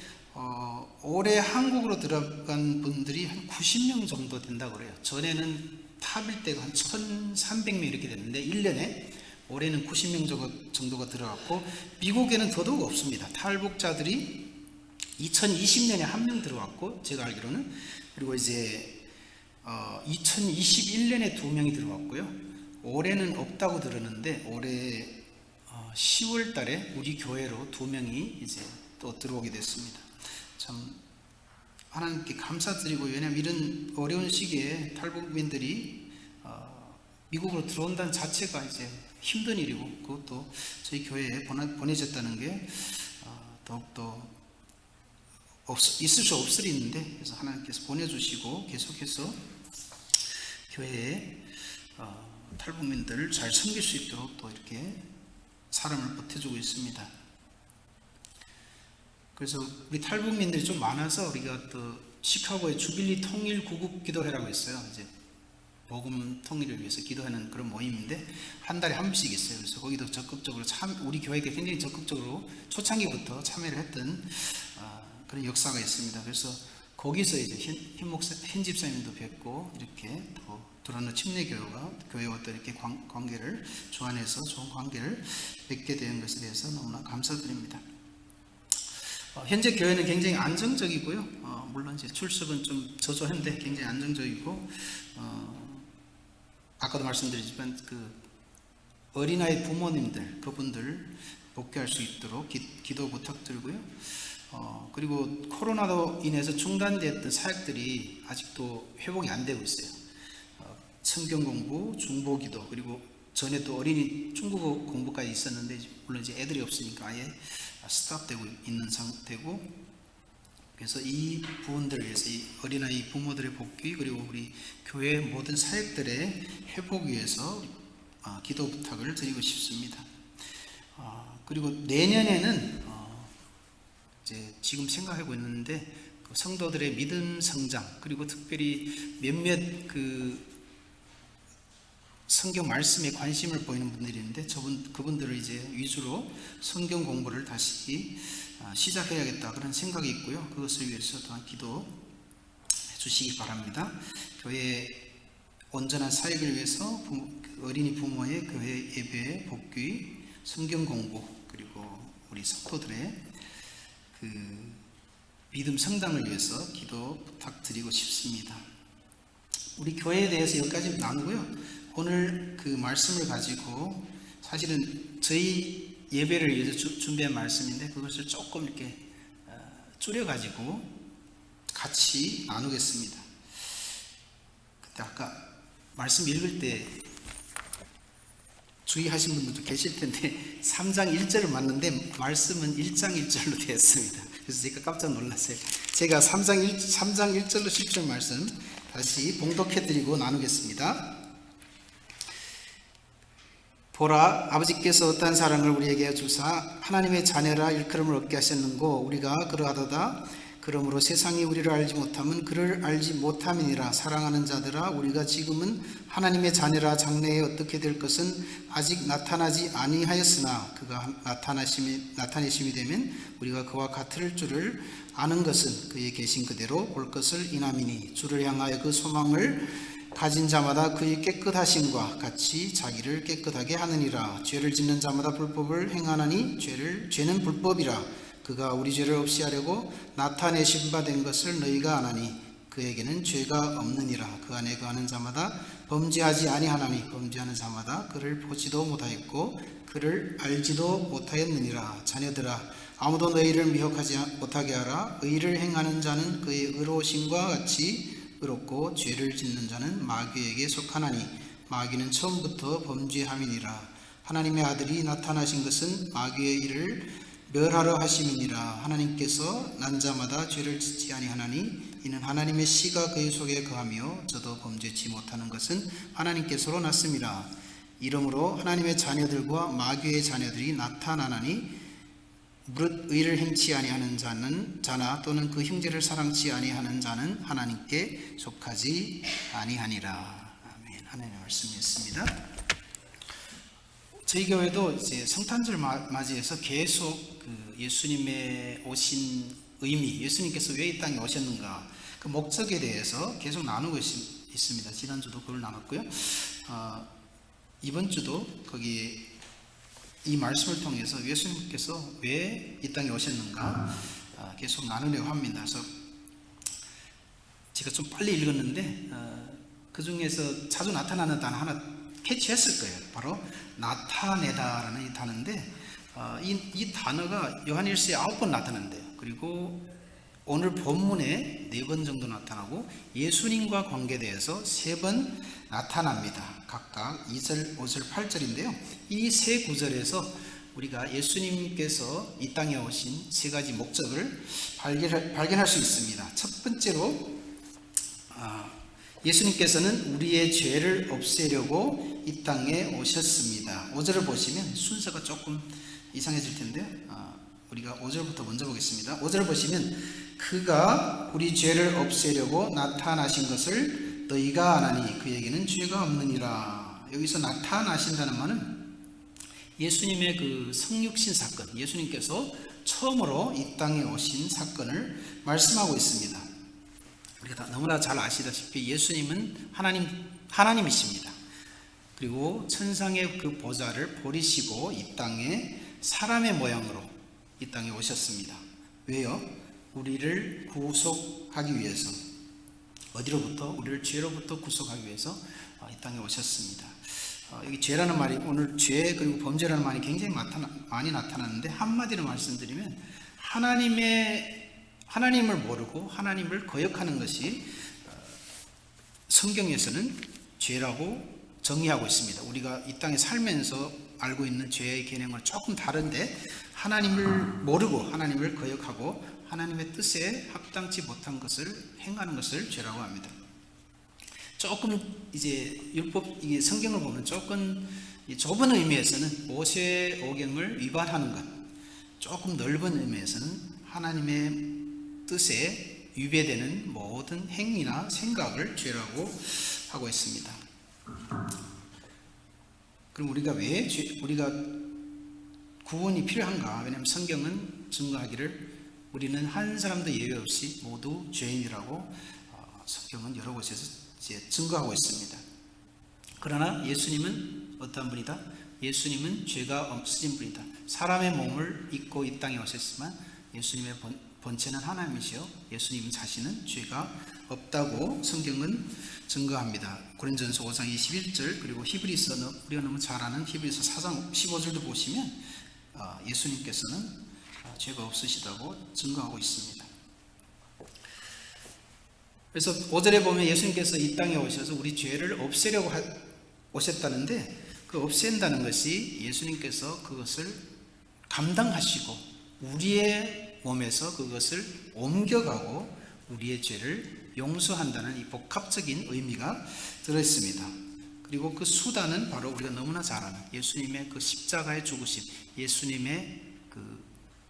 [SPEAKER 4] 올해 한국으로 들어간 분들이 한 90명 정도 된다고 그래요. 전에는 탑일 때가 한 1,300명 이렇게 됐는데 1년에, 올해는 90명 정도가 들어갔고, 미국에는 더더욱 없습니다. 탈북자들이 2020년에 한 명 들어왔고, 제가 알기로는, 그리고 이제 2021년에 2명이 들어왔고요. 올해는 없다고 들었는데, 올해 10월 달에 우리 교회로 2명이 이제 또 들어오게 됐습니다. 참 하나님께 감사드리고, 왜냐하면 이런 어려운 시기에 탈북민들이 미국으로 들어온다는 자체가 이제 힘든 일이고, 그것도 저희 교회에 보내졌다는 게 더욱더 있을 수 없을 일인데, 그래서 하나님께서 보내주시고 계속해서 교회에 탈북민들을 잘 섬길 수 있도록 또 이렇게 사람을 보태주고 있습니다. 그래서 우리 탈북민들이 좀 많아서 우리가 또 시카고의 주빌리 통일 구국 기도회라고 있어요. 이제 복음 통일을 위해서 기도하는 그런 모임인데 한 달에 한 번씩 있어요. 그래서 거기도 적극적으로 우리 교회가 굉장히 적극적으로 초창기부터 참여를 했던 그런 역사가 있습니다. 그래서 거기서 이제 현 집사님도 뵙고, 이렇게 또 도라노 침례교회와 또 이렇게 관계를 조안해서 좋은 관계를 맺게 된 것에 대해서 너무나 감사드립니다. 현재 교회는 굉장히 안정적이고요. 물론 이제 출석은 좀 저조한데 굉장히 안정적이고, 아까도 말씀드렸지만 그 어린아이 부모님들, 그분들 복귀할 수 있도록 기도 부탁드리고요. 그리고 코로나로 인해서 중단됐던 사역들이 아직도 회복이 안 되고 있어요. 성경 공부, 중보기도, 그리고 전에 또 어린이 중국어 공부까지 있었는데 물론 이제 애들이 없으니까 아예 스탑되고 있는 상태고, 그래서 이 부분들을 위해서 이 어린아이 부모들의 복귀, 그리고 우리 교회 모든 사역들의 회복 위해서 기도 부탁을 드리고 싶습니다. 그리고 내년에는 이제 지금 생각하고 있는데 그 성도들의 믿음 성장, 그리고 특별히 몇몇 그 성경 말씀에 관심을 보이는 분들이 있는데 그분들을 이제 위주로 성경 공부를 다시 시작해야겠다 그런 생각이 있고요. 그것을 위해서 또한 기도해 주시기 바랍니다. 교회 온전한 사역을 위해서 어린이 부모의 교회 예배 복귀, 성경 공부, 그리고 우리 성도들의 그 믿음 성장을 위해서 기도 부탁드리고 싶습니다. 우리 교회에 대해서 여기까지 나누고요. 오늘 그 말씀을 가지고 사실은 저희 예배를 위해서 준비한 말씀인데 그것을 조금 이렇게 줄여가지고 같이 나누겠습니다. 그때 아까 말씀 읽을 때 주의하신 분들도 계실 텐데 3장 1절을 맞는데 말씀은 1장 1절로 되었습니다. 그래서 제가 깜짝 놀랐어요. 제가 3장 1절로 10절 말씀 다시 봉독해드리고 나누겠습니다. 보라, 아버지께서 어떠한 사랑을 우리에게 주사 하나님의 자녀라 일컬음을 얻게 하셨는고 우리가 그러하도다. 그러므로 세상이 우리를 알지 못함은 그를 알지 못함이니라. 사랑하는 자들아, 우리가 지금은 하나님의 자녀라. 장래에 어떻게 될 것은 아직 나타나지 아니하였으나 그가 나타내심이 되면 우리가 그와 같을 줄을 아는 것은 그의 계신 그대로 올 것을 인함이니 주를 향하여 그 소망을 가진 자마다 그의 깨끗하심과 같이 자기를 깨끗하게 하느니라. 죄를 짓는 자마다 불법을 행하나니 죄는 불법이라. 그가 우리 죄를 없이 하려고 나타내신 바 된 것을 너희가 아나니 그에게는 죄가 없느니라. 그 안에 거하는 자마다 범죄하지 아니하나니 범죄하는 자마다 그를 보지도 못하였고 그를 알지도 못하였느니라. 자녀들아, 아무도 너희를 미혹하지 못하게 하라. 의를 행하는 자는 그의 의로우심과 같이 의롭고 죄를 짓는 자는 마귀에게 속하나니 마귀는 처음부터 범죄함이니라. 하나님의 아들이 나타나신 것은 마귀의 일을 멸하려 하심이니라. 하나님께서 난 자마다 죄를 짓지 아니하나니 이는 하나님의 씨가 그의 속에 거하며 저도 범죄치 못하는 것은 하나님께서로 났음이라. 이러므로 하나님의 자녀들과 마귀의 자녀들이 나타나나니 무릇 의를 행치 아니하는 자나 또는 그 형제를 사랑치 아니하는 자는 하나님께 속하지 아니하니라. 아멘. 하나님의 말씀이었습니다. 저희 교회도 이제 성탄절 맞이해서 계속 그 예수님의 오신 의미, 예수님께서 왜 이 땅에 오셨는가, 그 목적에 대해서 계속 나누고 있습니다. 지난주도 그걸 나눴고요. 이번 주도 거기 이 말씀을 통해서 예수님께서 왜 이 땅에 오셨는가 계속 나누려고 합니다. 그래서 제가 좀 빨리 읽었는데 그 중에서 자주 나타나는 단어 하나 캐치했을 거예요. 바로 나타내다라는 이 단어인데 이 단어가 요한일서에 9번 나타난대요. 그리고 오늘 본문에 4번 정도 나타나고 예수님과 관계되어서 3번 나타납니다. 각각 2절, 5절, 8절인데요. 이 세 구절에서 우리가 예수님께서 이 땅에 오신 3가지 목적을 발견할 수 있습니다. 첫 번째로 예수님께서는 우리의 죄를 없애려고 이 땅에 오셨습니다. 5절을 보시면 순서가 조금 이상해질 텐데요. 우리가 5절부터 먼저 보겠습니다. 5절을 보시면 그가 우리 죄를 없애려고 나타나신 것을 너희가 아나니 그에게는 죄가 없느니라. 여기서 나타나신다는 말은 예수님의 그 성육신 사건, 예수님께서 처음으로 이 땅에 오신 사건을 말씀하고 있습니다. 우리가 너무나 잘 아시다시피 예수님은 하나님이십니다. 그리고 천상의 그 보좌를 버리시고 이 땅에 사람의 모양으로 이 땅에 오셨습니다. 왜요? 우리를 구속하기 위해서, 어디로부터? 우리를 죄로부터 구속하기 위해서 이 땅에 오셨습니다. 여기 죄라는 말이, 오늘 죄 그리고 범죄라는 말이 굉장히 많이 나타나는데 한마디로 말씀드리면 하나님을 모르고 하나님을 거역하는 것이 성경에서는 죄라고 정의하고 있습니다. 우리가 이 땅에 살면서 알고 있는 죄의 개념은 조금 다른데, 하나님을 모르고 하나님을 거역하고 하나님의 뜻에 합당치 못한 것을 행하는 것을 죄라고 합니다. 조금 이제 이게 성경을 보면 조금 좁은 의미에서는 모세 오경을 위반하는 것, 조금 넓은 의미에서는 하나님의 뜻에 위배되는 모든 행위나 생각을 죄라고 하고 있습니다. 그럼 우리가 왜 우리가 구원이 필요한가? 왜냐하면 성경은 증거하기를 우리는 한 사람도 예외 없이 모두 죄인이라고 성경은 여러 곳에서 증거하고 있습니다. 그러나 예수님은 어떠한 분이다? 예수님은 죄가 없으신 분이다. 사람의 몸을 입고 이 땅에 오셨지만 예수님의 본체는 하나님이시요 예수님 자신은 죄가 없다고 성경은 증거합니다. 고린전서 5장 21절, 그리고 히브리서, 우리가 너무 잘 아는 히브리서 4장 15절도 보시면 예수님께서는 죄가 없으시다고 증거하고 있습니다. 그래서 5절에 보면 예수님께서 이 땅에 오셔서 우리 죄를 없애려고 오셨다는데, 그 없앤다는 것이 예수님께서 그것을 감당하시고 우리의 몸에서 그것을 옮겨가고 우리의 죄를 용서한다는 이 복합적인 의미가 들어있습니다. 그리고 그 수단은 바로 우리가 너무나 잘 아는 예수님의 그 십자가의 죽으심, 예수님의 그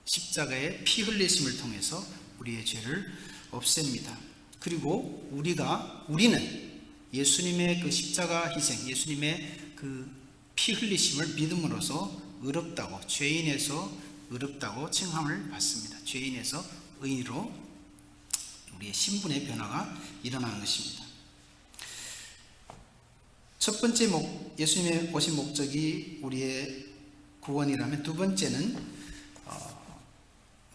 [SPEAKER 4] 십자가의 피 흘리심을 통해서 우리의 죄를 없앱니다. 그리고 우리는 예수님의 그 십자가 희생, 예수님의 그 피 흘리심을 믿음으로써 의롭다고, 죄인에서 의롭다고 칭함을 받습니다. 죄인에서 의인으로 우리의 신분의 변화가 일어나는 것입니다. 첫 번째 예수님의 오신 목적이 우리의 구원이라면, 두 번째는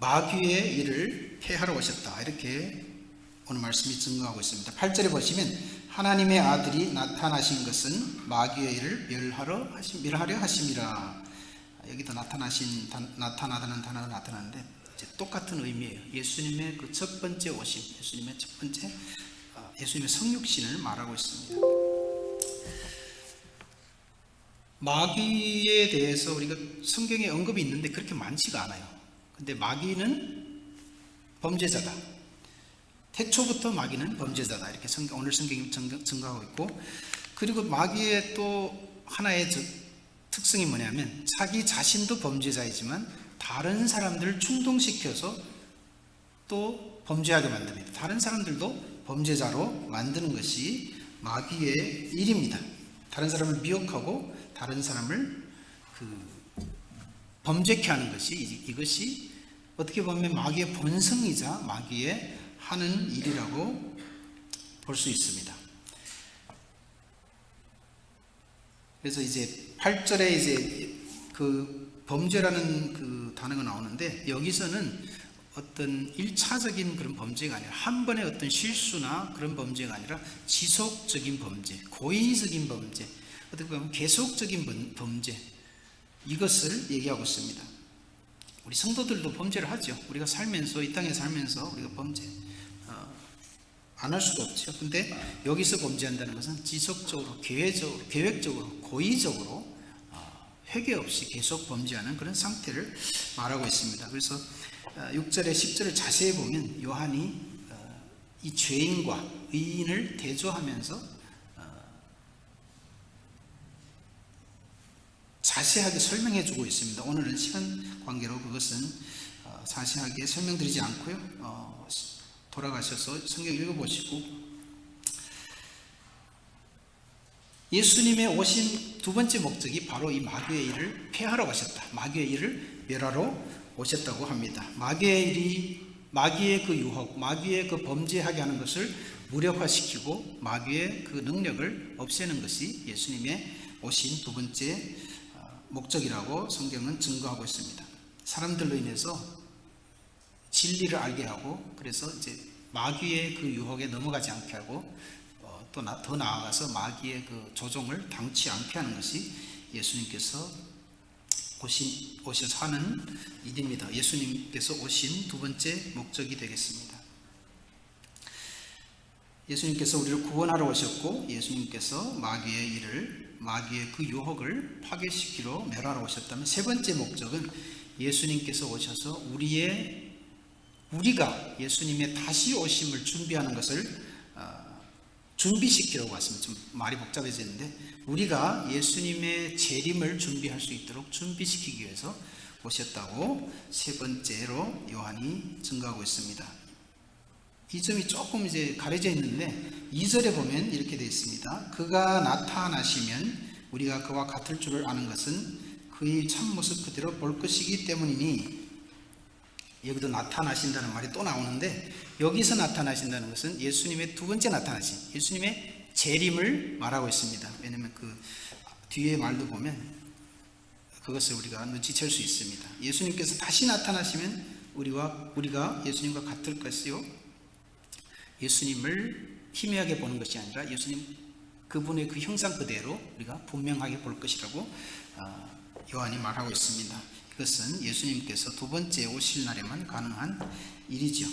[SPEAKER 4] 마귀의 일을 폐하러 오셨다, 이렇게 오늘 말씀이 증거하고 있습니다. 8절에 보시면 하나님의 아들이 나타나신 것은 마귀의 일을 멸하려 하심이라. 여기도 나타나다는 단어가 나타나는데 똑같은 의미예요. 예수님의 그 첫 번째 오심, 예수님의 성육신을 말하고 있습니다. 마귀에 대해서 우리가 성경에 언급이 있는데 그렇게 많지가 않아요. 근데 마귀는 범죄자다. 태초부터 마귀는 범죄자다. 이렇게 오늘 성경이 증거하고 있고, 그리고 마귀의 또 하나의 특성이 뭐냐면 자기 자신도 범죄자이지만 다른 사람들을 충동시켜서 또 범죄하게 만듭니다. 다른 사람들도 범죄자로 만드는 것이 마귀의 일입니다. 다른 사람을 미혹하고 다른 사람을 범죄케 하는 것이, 이것이 어떻게 보면 마귀의 본성이자 마귀의 하는 일이라고 볼 수 있습니다. 그래서 이제 8절에 이제 그 범죄라는 그 단어가 나오는데, 여기서는 어떤 1차적인 그런 범죄가 아니라, 한 번의 어떤 실수나 그런 범죄가 아니라 지속적인 범죄, 고의적인 범죄, 어떻게 보면 계속적인 범죄, 이것을 얘기하고 있습니다. 우리 성도들도 범죄를 하죠. 우리가 살면서, 이 땅에 살면서 우리가 범죄 안 할 수가 없죠. 근데 여기서 범죄한다는 것은 지속적으로, 계획적으로, 고의적으로 회개 없이 계속 범죄하는 그런 상태를 말하고 있습니다. 그래서 6절에 10절을 자세히 보면 요한이 이 죄인과 의인을 대조하면서 자세하게 설명해 주고 있습니다. 오늘은 시간 관계로 그것은 자세하게 설명드리지 않고요. 돌아가셔서 성경 읽어보시고, 예수님의 오신 두 번째 목적이 바로 이 마귀의 일을 폐하러 가셨다. 마귀의 일을 멸하러 오셨다고 합니다. 마귀의 그 유혹, 마귀의 그 범죄하게 하는 것을 무력화시키고 마귀의 그 능력을 없애는 것이 예수님의 오신 두 번째 목적이라고 성경은 증거하고 있습니다. 사람들로 인해서 진리를 알게 하고, 그래서 이제 마귀의 그 유혹에 넘어가지 않게 하고, 또 더 나아가서 마귀의 그 조종을 당치 않게 하는 것이 예수님께서 오셔서 하는 일입니다. 예수님께서 오신 두 번째 목적이 되겠습니다. 예수님께서 우리를 구원하러 오셨고, 예수님께서 마귀의 그 유혹을 파괴시키러 멸하러 오셨다면, 세 번째 목적은 예수님께서 오셔서 우리가 예수님의 다시 오심을 준비하는 것을 준비시키려고 왔습니다. 좀 말이 복잡해졌는데, 우리가 예수님의 재림을 준비할 수 있도록 준비시키기 위해서 오셨다고 세 번째로 요한이 증거하고 있습니다. 이 점이 조금 이제 가려져 있는데, 2절에 보면 이렇게 되어 있습니다. 그가 나타나시면 우리가 그와 같을 줄을 아는 것은 그의 참모습 그대로 볼 것이기 때문이니, 여기도 나타나신다는 말이 또 나오는데, 여기서 나타나신다는 것은 예수님의 두 번째 나타나신, 예수님의 재림을 말하고 있습니다. 왜냐하면 그 뒤에 말도 보면 그것을 우리가 눈치챌 수 있습니다. 예수님께서 다시 나타나시면 우리가 예수님과 같을 것이요, 예수님을 희미하게 보는 것이 아니라 예수님 그분의 그 형상 그대로 우리가 분명하게 볼 것이라고 요한이 말하고 있습니다. 이것은 예수님께서 두 번째 오실 날에만 가능한 일이죠.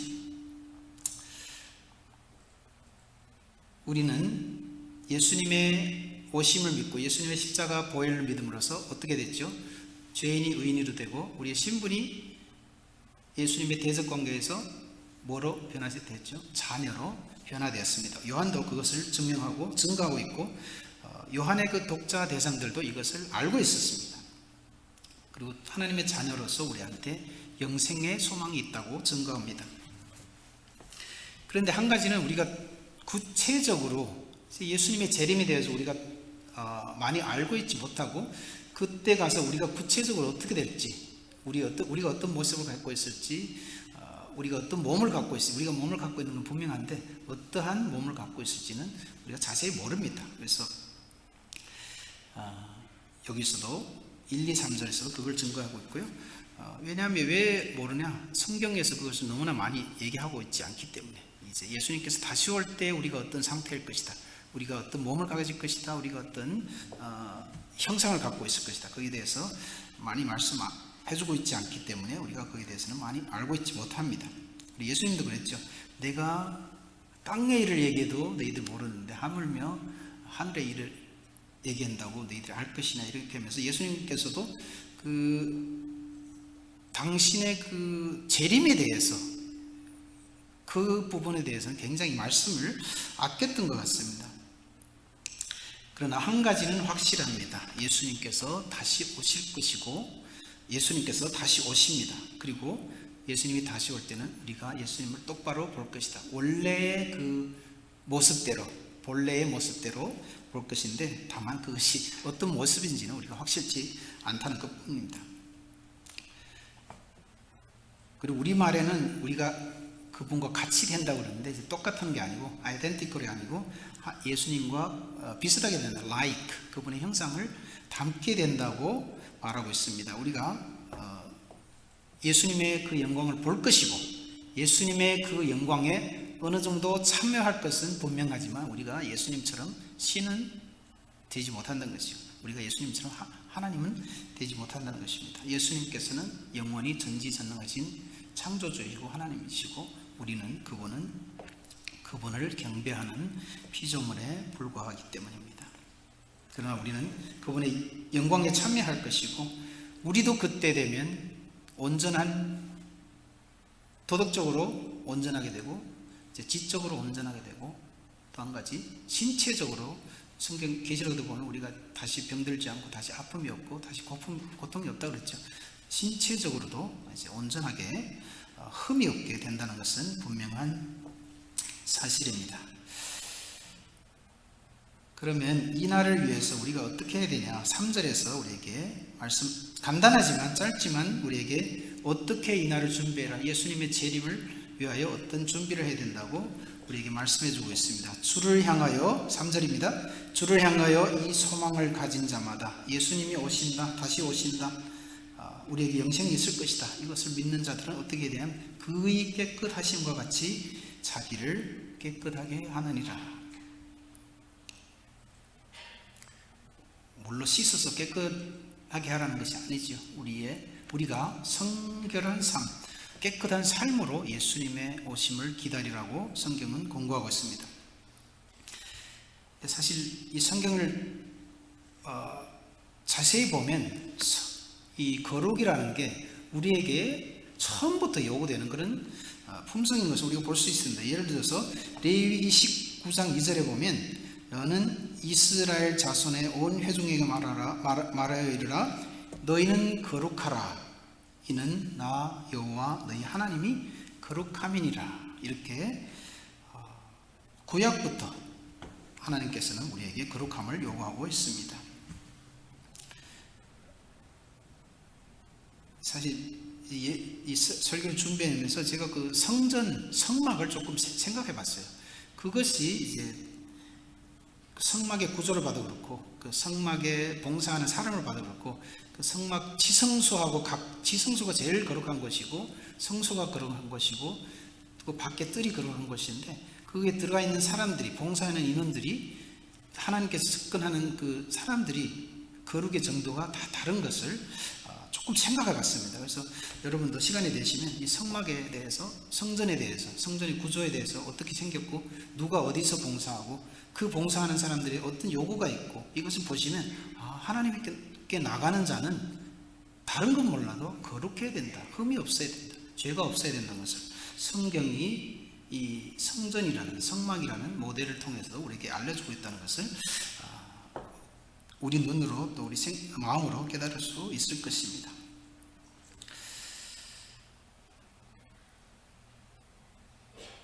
[SPEAKER 4] 우리는 예수님의 오심을 믿고 예수님의 십자가 보혈을 믿음으로써 어떻게 됐죠? 죄인이 의인으로 되고, 우리의 신분이 예수님의 대적 관계에서 뭐로 변화됐죠? 자녀로 변화되었습니다. 요한도 그것을 증명하고 증거하고 있고, 요한의 그 독자 대상들도 이것을 알고 있었습니다. 그리고 하나님의 자녀로서 우리한테 영생의 소망이 있다고 증거합니다. 그런데 한 가지는 우리가 구체적으로 예수님의 재림에 대해서 우리가 많이 알고 있지 못하고, 그때 가서 우리가 구체적으로 어떻게 될지, 우리가 어떤 모습을 갖고 있을지, 우리가 어떤 몸을 갖고 있을지, 우리가 몸을 갖고 있는 건 분명한데 어떠한 몸을 갖고 있을지는 우리가 자세히 모릅니다. 그래서 여기서도 1, 2, 3절에서도 그걸 증거하고 있고요. 왜냐하면 왜 모르냐? 성경에서 그것을 너무나 많이 얘기하고 있지 않기 때문에, 이제 예수님께서 다시 올 때 우리가 어떤 상태일 것이다, 우리가 어떤 몸을 가질 것이다, 우리가 어떤 형상을 갖고 있을 것이다, 거기에 대해서 많이 말씀해주고 있지 않기 때문에 우리가 거기에 대해서는 많이 알고 있지 못합니다. 우리 예수님도 그랬죠. 내가 땅의 일을 얘기해도 너희들 모르는데 하물며 하늘의 일을 얘기한다고 너희들이 알 것이냐, 이렇게 하면서 예수님께서도 당신의 그 재림에 대해서, 그 부분에 대해서는 굉장히 말씀을 아꼈던 것 같습니다. 그러나 한 가지는 확실합니다. 예수님께서 다시 오실 것이고, 예수님께서 다시 오십니다. 그리고 예수님이 다시 올 때는 우리가 예수님을 똑바로 볼 것이다. 원래의 그 모습대로, 본래의 모습대로 볼 것인데, 다만 그것이 어떤 모습인지는 우리가 확실치 않다는 것뿐입니다. 그리고 우리말에는 우리가 그분과 같이 된다고 그러는데, 이제 똑같은 게 아니고, 아이덴티컬이 아니고 예수님과 비슷하게 된다, like, 그분의 형상을 담게 된다고 말하고 있습니다. 우리가 예수님의 그 영광을 볼 것이고, 예수님의 그 영광에 어느 정도 참여할 것은 분명하지만, 우리가 예수님처럼 신은 되지 못한다는 것이요, 우리가 예수님처럼 하나님은 되지 못한다는 것입니다. 예수님께서는 영원히 전지전능하신 창조주이고 하나님이시고, 우리는 그분을 경배하는 피조물에 불과하기 때문입니다. 그러나 우리는 그분의 영광에 참여할 것이고, 우리도 그때 되면 도덕적으로 온전하게 되고, 지적으로 온전하게 되고, 또 한 가지 신체적으로, 성경 계시록에도 보면 우리가 다시 병들지 않고, 다시 아픔이 없고, 다시 고통이 없다고 그랬죠. 신체적으로도 이제 온전하게 흠이 없게 된다는 것은 분명한 사실입니다. 그러면 이 날을 위해서 우리가 어떻게 해야 되냐? 3절에서 우리에게 간단하지만 짧지만 우리에게 어떻게 이 날을 준비해라, 예수님의 재림을 위하여 어떤 준비를 해야 된다고 우리에게 말씀해 주고 있습니다. 주를 향하여, 3절입니다. 주를 향하여 이 소망을 가진 자마다, 예수님이 오신다, 다시 오신다, 우리에게 영생이 있을 것이다, 이것을 믿는 자들은 어떻게 해야 되냐면, 그의 깨끗하심과 같이 자기를 깨끗하게 하느니라. 물로 씻어서 하게 하라는 것이 아니죠. 우리가 성결한 삶, 깨끗한 삶으로 예수님의 오심을 기다리라고 성경은 권고하고 있습니다. 사실 이 성경을 자세히 보면 이 거룩이라는 게 우리에게 처음부터 요구되는 그런 품성인 것을 우리가 볼 수 있습니다. 예를 들어서 레위기 19장 2절에 보면 너는 이스라엘 자손의 온 회중에게 말하여 이르라 너희는 거룩하라 이는 나 여호와 너희 하나님이 거룩함이니라. 이렇게 구약부터 하나님께서는 우리에게 거룩함을 요구하고 있습니다. 사실 이 설교를 준비하면서 제가 그 성막을 조금 생각해 봤어요. 그것이 이제 성막의 구조를 봐도 그렇고 그 성막에 봉사하는 사람을 봐도 그렇고 그 성막 지성소하고 각 지성소가 제일 거룩한 것이고 성소가 거룩한 것이고 그 밖에 뜰이 거룩한 것인데 거기에 들어가 있는 사람들이 봉사하는 인원들이 하나님께서 접근하는 그 사람들이 거룩의 정도가 다 다른 것을 조금 생각해 봤습니다. 그래서 여러분도 시간이 되시면 이 성막에 대해서 성전에 대해서 성전의 구조에 대해서 어떻게 생겼고 누가 어디서 봉사하고 그 봉사하는 사람들이 어떤 요구가 있고 이것을 보시면 하나님께 나가는 자는 다른 건 몰라도 거룩해야 된다. 흠이 없어야 된다. 죄가 없어야 된다는 것을 성경이 이 성전이라는 성막이라는 모델을 통해서 우리에게 알려주고 있다는 것을 우리 눈으로 또 우리 마음으로 깨달을 수 있을 것입니다.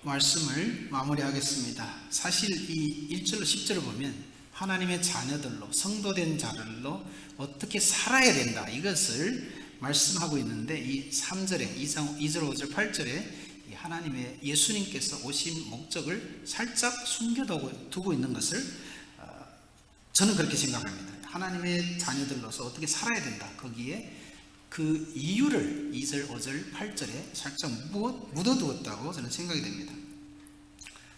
[SPEAKER 4] 말씀을 마무리하겠습니다. 사실 이 1절로 10절을 보면 하나님의 자녀들로 성도된 자들로 어떻게 살아야 된다 이것을 말씀하고 있는데 이 3절에 2절 5절 8절에 하나님의 예수님께서 오신 목적을 살짝 숨겨두고 있는 것을 저는 그렇게 생각합니다. 하나님의 자녀들로서 어떻게 살아야 된다. 거기에 그 이유를 2절, 5절, 8절에 살짝 묻어두었다고 저는 생각이 됩니다.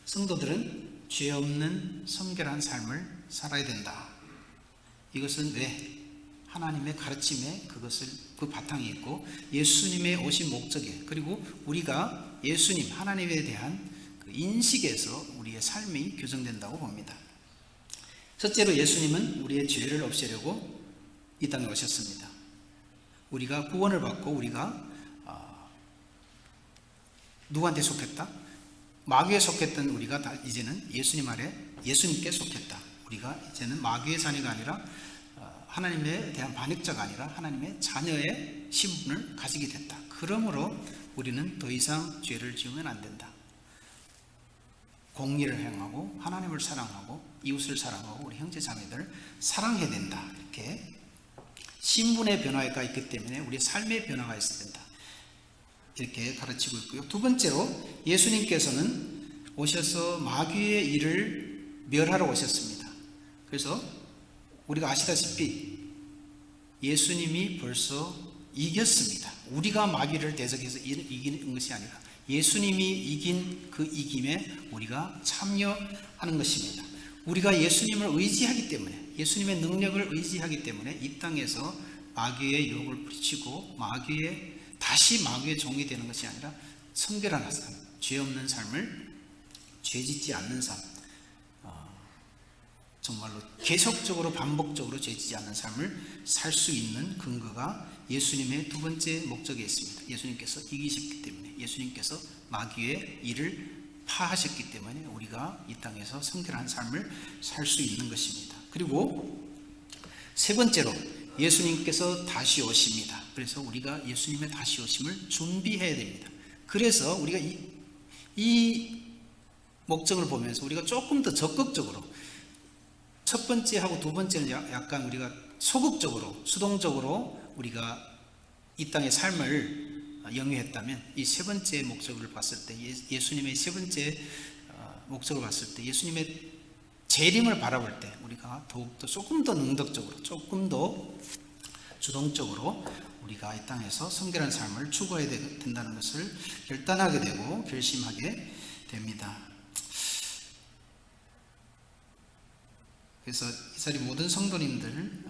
[SPEAKER 4] 성도들은 죄 없는 성결한 삶을 살아야 된다. 이것은 왜? 하나님의 가르침에 그 바탕이 있고 예수님의 오신 목적에 그리고 우리가 예수님 하나님에 대한 그 인식에서 우리의 삶이 교정된다고 봅니다. 첫째로 예수님은 우리의 죄를 없애려고 이 땅에 오셨습니다. 우리가 구원을 받고 우리가 누구한테 속했다? 마귀에 속했던 우리가 다 이제는 예수님 아래 예수님께 속했다. 우리가 이제는 마귀의 자녀가 아니라 하나님에 대한 반역자가 아니라 하나님의 자녀의 신분을 가지게 됐다. 그러므로 우리는 더 이상 죄를 지으면 안 된다. 공의를 행하고 하나님을 사랑하고 이웃을 사랑하고 우리 형제 자매들을 사랑해야 된다. 이렇게 신분의 변화가 있기 때문에 우리 삶의 변화가 있어야 된다. 이렇게 가르치고 있고요. 두 번째로 예수님께서는 오셔서 마귀의 일을 멸하러 오셨습니다. 그래서 우리가 아시다시피 예수님이 벌써 이겼습니다. 우리가 마귀를 대적해서 이기는 것이 아니라 예수님이 이긴 그 이김에 우리가 참여하는 것입니다. 우리가 예수님을 의지하기 때문에 예수님의 능력을 의지하기 때문에 이 땅에서 마귀의 유혹을 부딪히고 다시 마귀의 종이 되는 것이 아니라 성결한 삶, 죄 없는 삶을 죄 짓지 않는 삶, 정말로 계속적으로 반복적으로 죄 짓지 않는 삶을 살 수 있는 근거가 예수님의 두 번째 목적에 있습니다. 예수님께서 이기셨기 때문에 예수님께서 마귀의 일을 파하셨기 때문에 우리가 이 땅에서 성결한 삶을 살 수 있는 것입니다. 그리고 세 번째로 예수님께서 다시 오십니다. 그래서 우리가 예수님의 다시 오심을 준비해야 됩니다. 그래서 우리가 이 목적을 보면서 우리가 조금 더 적극적으로 첫 번째하고 두 번째는 약간 우리가 소극적으로 수동적으로 우리가 이 땅의 삶을 영위했다면 이 세 번째 목적을 봤을 때 예수님의 세 번째 목적을 봤을 때 예수님의 재림을 바라볼 때 우리가 더욱더 조금 더 능동적으로 조금 더 주동적으로 우리가 이 땅에서 성결한 삶을 추구해야 된다는 것을 결단하게 되고 결심하게 됩니다. 그래서 이 자리 모든 성도님들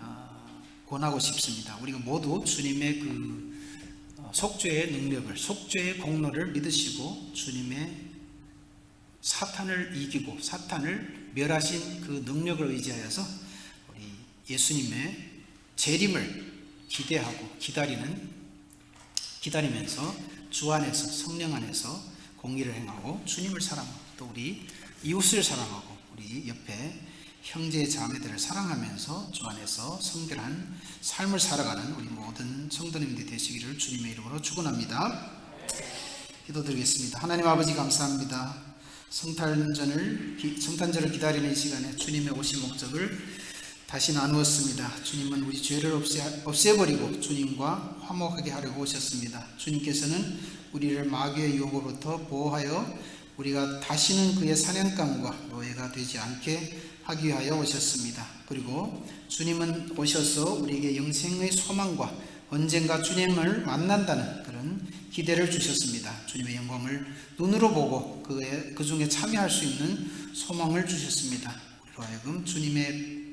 [SPEAKER 4] 권하고 싶습니다. 우리가 모두 주님의 그 속죄의 능력을, 속죄의 공로를 믿으시고 주님의 사탄을 이기고 사탄을 멸하신 그 능력을 의지하여서 우리 예수님의 재림을 기대하고 기다리면서 주 안에서, 성령 안에서 공의를 행하고 주님을 사랑하고 또 우리 이웃을 사랑하고 우리 옆에 형제 자매들을 사랑하면서 주 안에서 성결한 삶을 살아가는 우리 모든 성도님들이 되시기를 주님의 이름으로 축원합니다. 기도드리겠습니다. 하나님 아버지 감사합니다. 성탄절을 기다리는 이 시간에 주님의 오신 목적을 다시 나누었습니다. 주님은 우리 죄를 없애버리고 주님과 화목하게 하려고 오셨습니다. 주님께서는 우리를 마귀의 유혹으로부터 보호하여 우리가 다시는 그의 사냥감과 노예가 되지 않게 하기 위하여 오셨습니다. 그리고 주님은 오셔서 우리에게 영생의 소망과 언젠가 주님을 만난다는 그런 기대를 주셨습니다. 주님의 영광을 눈으로 보고 그 중에 참여할 수 있는 소망을 주셨습니다. 우리로 하여금 주님의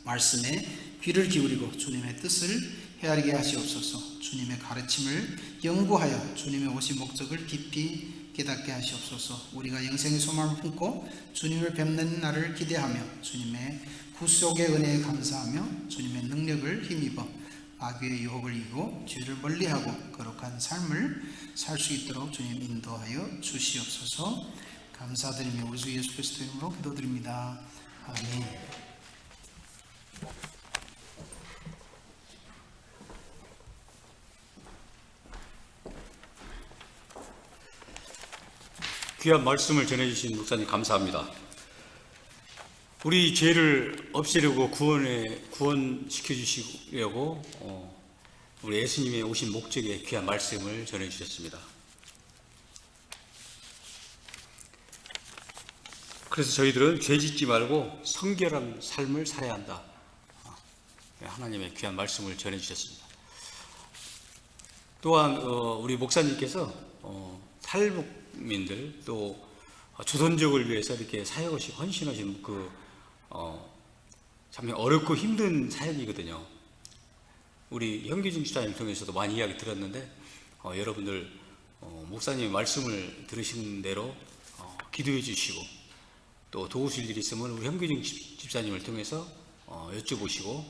[SPEAKER 4] 말씀에 귀를 기울이고 주님의 뜻을 헤아리게 하시옵소서. 주님의 가르침을 연구하여 주님의 오신 목적을 깊이 깨닫게 하시옵소서. 우리가 영생의 소망을 품고 주님을 뵙는 날을 기대하며 주님의 구속의 은혜에 감사하며 주님의 능력을 힘입어 마귀의 유혹을 이기고 죄를 멀리하고 거룩한 삶을 살 수 있도록 주님 인도하여 주시옵소서. 감사드리며 우리 주 예수 그리스도 이름으로 기도드립니다. 아멘.
[SPEAKER 1] 귀한 말씀을 전해주신 목사님 감사합니다. 우리 죄를 없애려고 구원시켜 주시려고 우리 예수님의 오신 목적의 귀한 말씀을 전해주셨습니다. 그래서 저희들은 죄 짓지 말고 성결한 삶을 살아야 한다. 하나님의 귀한 말씀을 전해주셨습니다. 또한 우리 목사님께서 탈북민들 또 조선족을 위해서 이렇게 사역하시고 헌신하시는 참 어렵고 힘든 사역이거든요. 우리 현기준 집사님 통해서도 많이 이야기 들었는데 여러분들 목사님의 말씀을 들으신 대로 기도해 주시고 또 도우실 일이 있으면 우리 현기준 집사님을 통해서 여쭤보시고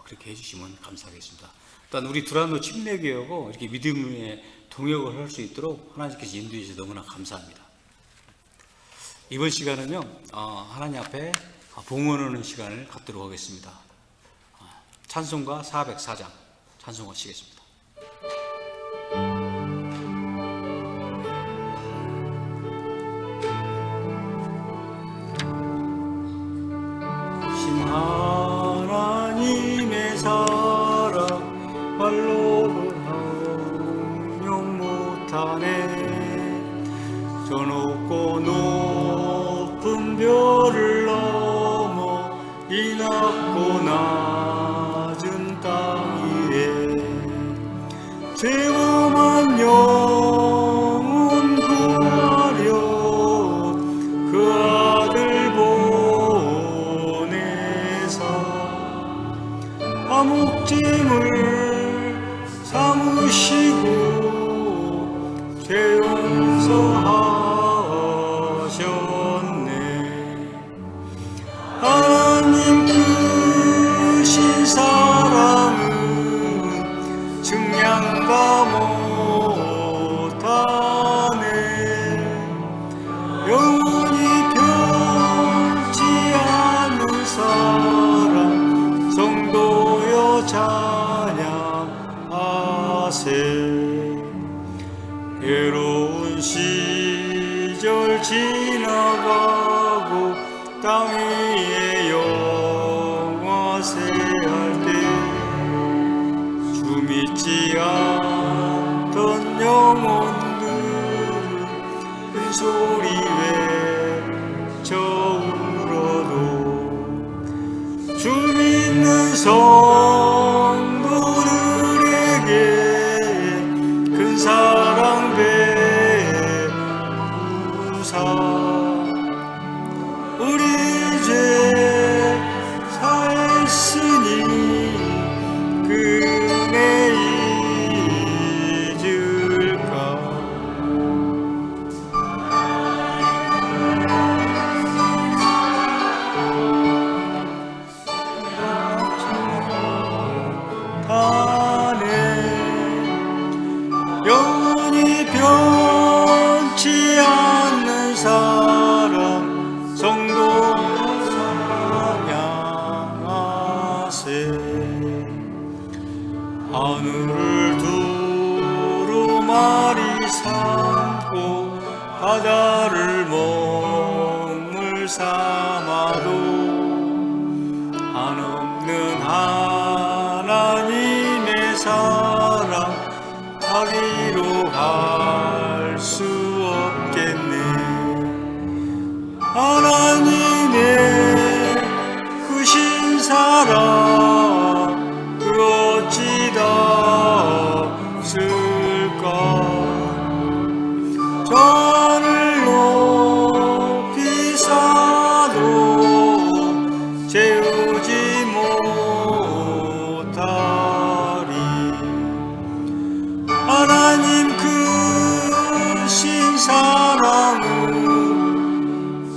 [SPEAKER 1] 그렇게 해주시면 감사하겠습니다. 또한 우리 두란노 침례교회하고 이렇게 믿음의 동역을 할 수 있도록 하나님께서 인도해 주셔서 너무나 감사합니다. 이번 시간은요 하나님 앞에 봉헌하는 시간을 갖도록 하겠습니다. 찬송가 404장 찬송하시겠습니다.
[SPEAKER 2] 신 하나님의 사랑 말로 형용 못하네. 저 높고 높은 별을 넘어 이 낮고 낮은 땅 위에 죄범한 영혼 구하려 그 아들 보내사 암흑짐을 삼으시고 죄 용서하셨네. 하나님 크신 사랑은 증량가 못하네. 영원히 변치 않는 사랑 성도여 찬양하세. 괴로운 시절 지나가고 땅 위에 영화세할 때 주 믿지 않던 영혼들은 큰 소리 외쳐 울어도 주 믿는 성도들에게 큰 사랑 베푸사 우리 죄 사했으니 하나님의 크신 사랑 그 어찌다 쓸까. 저를 높이 사도 재우지 못하리. 하나님 크신 사랑은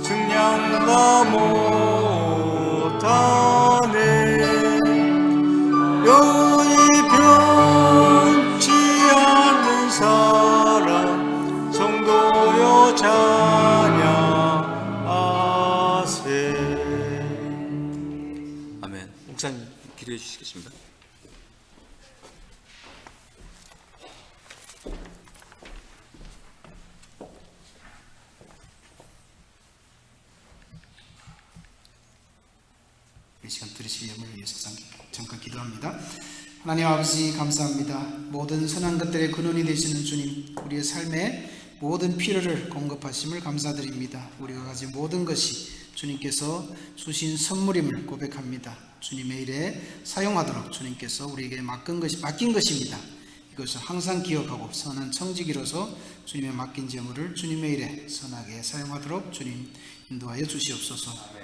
[SPEAKER 2] 증량다 못하네. 영원히 변치 않는 사랑 성도여 찬양하세.
[SPEAKER 1] 아멘. 목사님 기도해 주시겠습니다.
[SPEAKER 4] 이 시간 들으실 예물을 위해서 잠깐 기도합니다. 하나님 아버지 감사합니다. 모든 선한 것들의 근원이 되시는 주님, 우리의 삶에 모든 필요를 공급하심을 감사드립니다. 우리가 가진 모든 것이 주님께서 주신 선물임을 고백합니다. 주님의 일에 사용하도록 주님께서 우리에게 맡긴 것입니다. 이것을 항상 기억하고 선한 청지기로서 주님의 맡긴 재물을 주님의 일에 선하게 사용하도록 주님 인도하여 주시옵소서.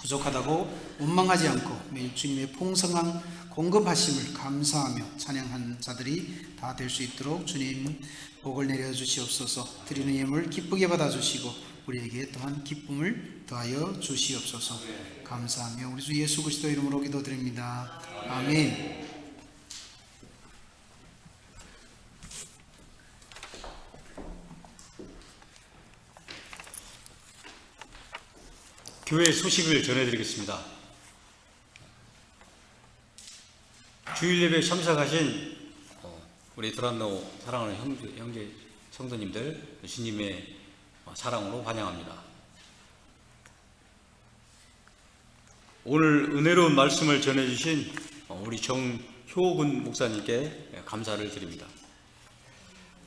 [SPEAKER 4] 부족하다고 원망하지 않고 매일 주님의 풍성한 공급하심을 감사하며 찬양하는 자들이 다 될 수 있도록 주님 복을 내려 주시옵소서. 드리는 예물 기쁘게 받아주시고 우리에게 또한 기쁨을 더하여 주시옵소서. 감사하며 우리 주 예수 그리스도 이름으로 기도드립니다. 아멘.
[SPEAKER 1] 교회 소식을 전해드리겠습니다. 주일 예배에 참석하신 우리 도란노 사랑하는 형제 성도님들 주님의 사랑으로 환영합니다. 오늘 은혜로운 말씀을 전해주신 우리 정효근 목사님께 감사를 드립니다.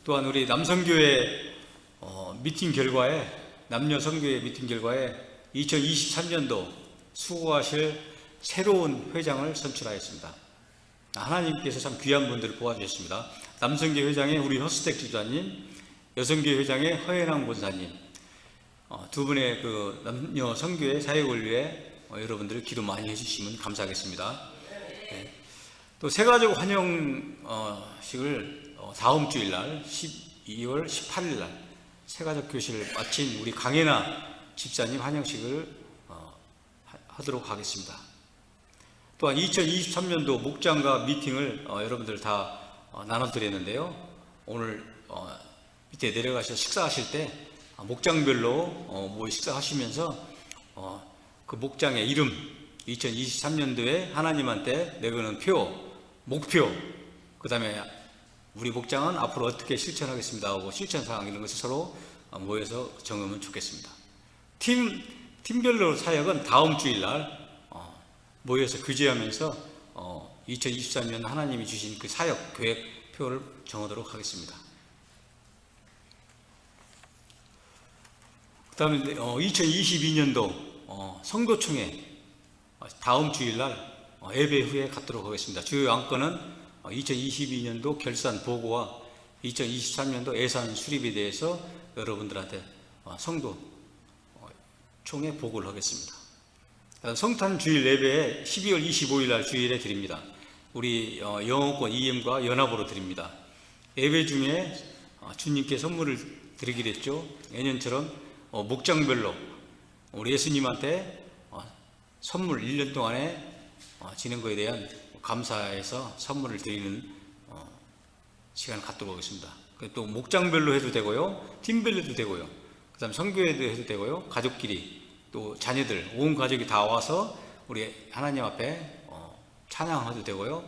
[SPEAKER 1] 또한 우리 남성교회 미팅 결과에 남녀 성교회 미팅 결과에 2023년도 수고하실 새로운 회장을 선출하였습니다. 하나님께서 참 귀한 분들을 뽑아주셨습니다. 남성교회 회장의 우리 허스택 집사님, 여성교회 회장의 허예랑 권사님, 두 분의 그 남녀 성교회 사역을 위해 여러분들 기도 많이 해주시면 감사하겠습니다. 네. 또 새가족 환영식을 다음 주일날 12월 18일날 새가족 교실을 마친 우리 강혜나 집사님 환영식을 하도록 하겠습니다. 또한 2023년도 목장과 미팅을 여러분들 다 나눠드렸는데요. 오늘 밑에 내려가셔서 식사하실 때 목장별로 모여 식사하시면서 그 목장의 이름, 2023년도에 하나님한테 내거는 목표, 그 다음에 우리 목장은 앞으로 어떻게 실천하겠습니다 하고 실천사항 이런 것을 서로 모여서 정하면 좋겠습니다. 팀별로 사역은 다음 주일날 모여서 규제하면서 2023년 하나님이 주신 그 사역 계획표를 정하도록 하겠습니다. 그 다음에 2022년도 성도총회 다음 주일날 예배 후에 갖도록 하겠습니다. 주요 안건은 2022년도 결산 보고와 2023년도 예산 수립에 대해서 여러분들한테 성도 총회 보고를 하겠습니다. 성탄 주일 예배에 12월 25일 날 주일에 드립니다. 우리 영어권 EM과 연합으로 드립니다. 예배 중에 주님께 선물을 드리기로 했죠. 예년처럼 목장별로 우리 예수님한테 선물 1년 동안에 지낸 것에 대한 감사해서 선물을 드리는 시간을 갖도록 하겠습니다. 또 목장별로 해도 되고요, 팀별로 해도 되고요, 그 다음 선교회도 해도 되고요, 가족끼리 또 자녀들 온 가족이 다 와서 우리 하나님 앞에 찬양해도 되고요,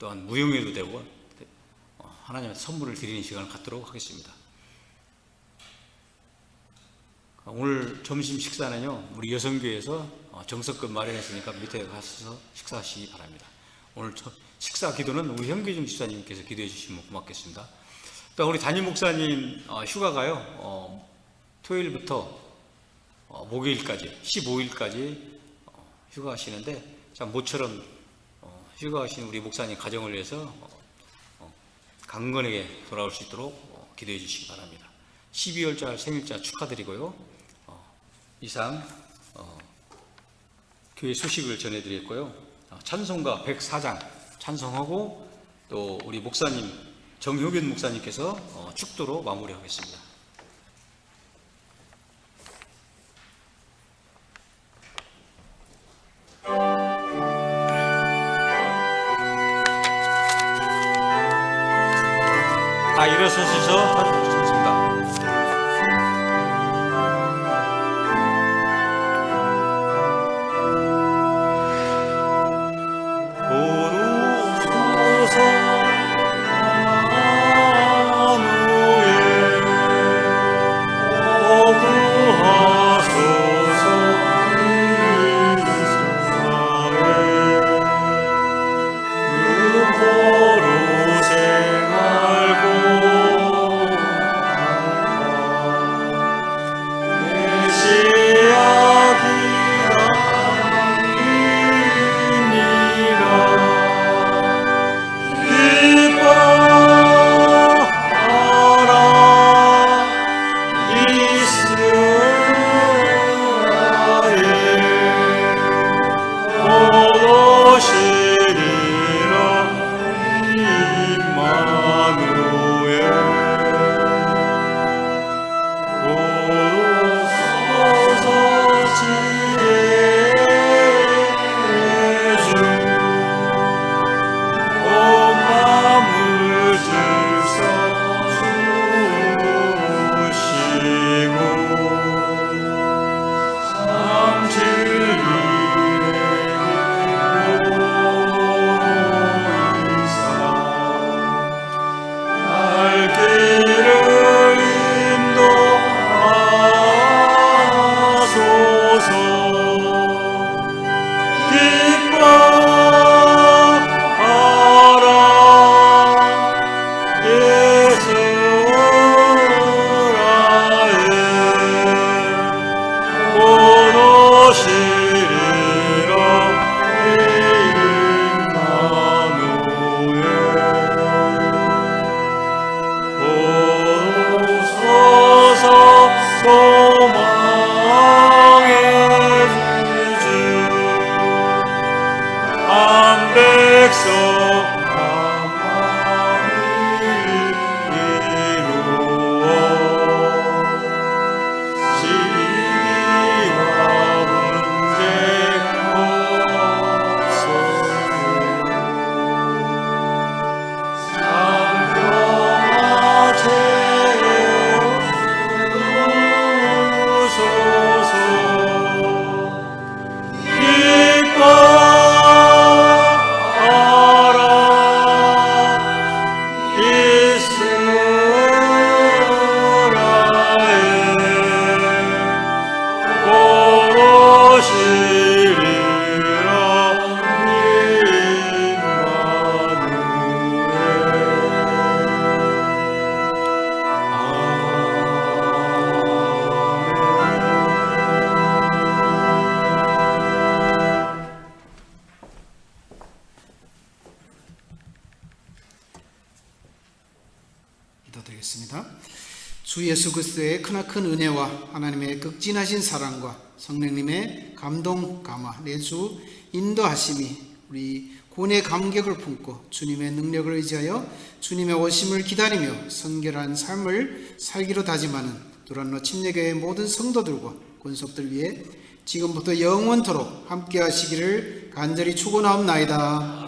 [SPEAKER 1] 또한 무용해도 되고 하나님한테 선물을 드리는 시간을 갖도록 하겠습니다. 오늘 점심 식사는요, 우리 여성교회에서 정석급 마련했으니까 밑에 가셔서 식사하시기 바랍니다. 오늘 식사 기도는 우리 현규중 집사님께서 기도해 주시면 고맙겠습니다. 또 우리 담임 목사님 휴가가요, 토요일부터 목요일까지 15일까지 휴가하시는데 참 모처럼 휴가하신 우리 목사님 가정을 위해서 강건하게 돌아올 수 있도록 기도해 주시기 바랍니다. 12월달 생일자 축하드리고요. 이상 교회 소식을 전해드렸고요. 찬송가 104장 찬송하고 또 우리 목사님 정효균 목사님께서 축도로 마무리하겠습니다.
[SPEAKER 2] 다 일어서셔서 하겠습니다.
[SPEAKER 4] 기도드리겠습니다. 주 예수 그리스도의 크나큰 은혜와 하나님의 극진하신 사랑과 성령님의 감동 감화 내주 인도하심이 우리 구원의 감격을 품고 주님의 능력을 의지하여 주님의 오심을 기다리며 성결한 삶을 살기로 다짐하는 두란노 침례교회 모든 성도들과 권속들 위해 지금부터 영원토록 함께 하시기를 간절히 축원하옵나이다.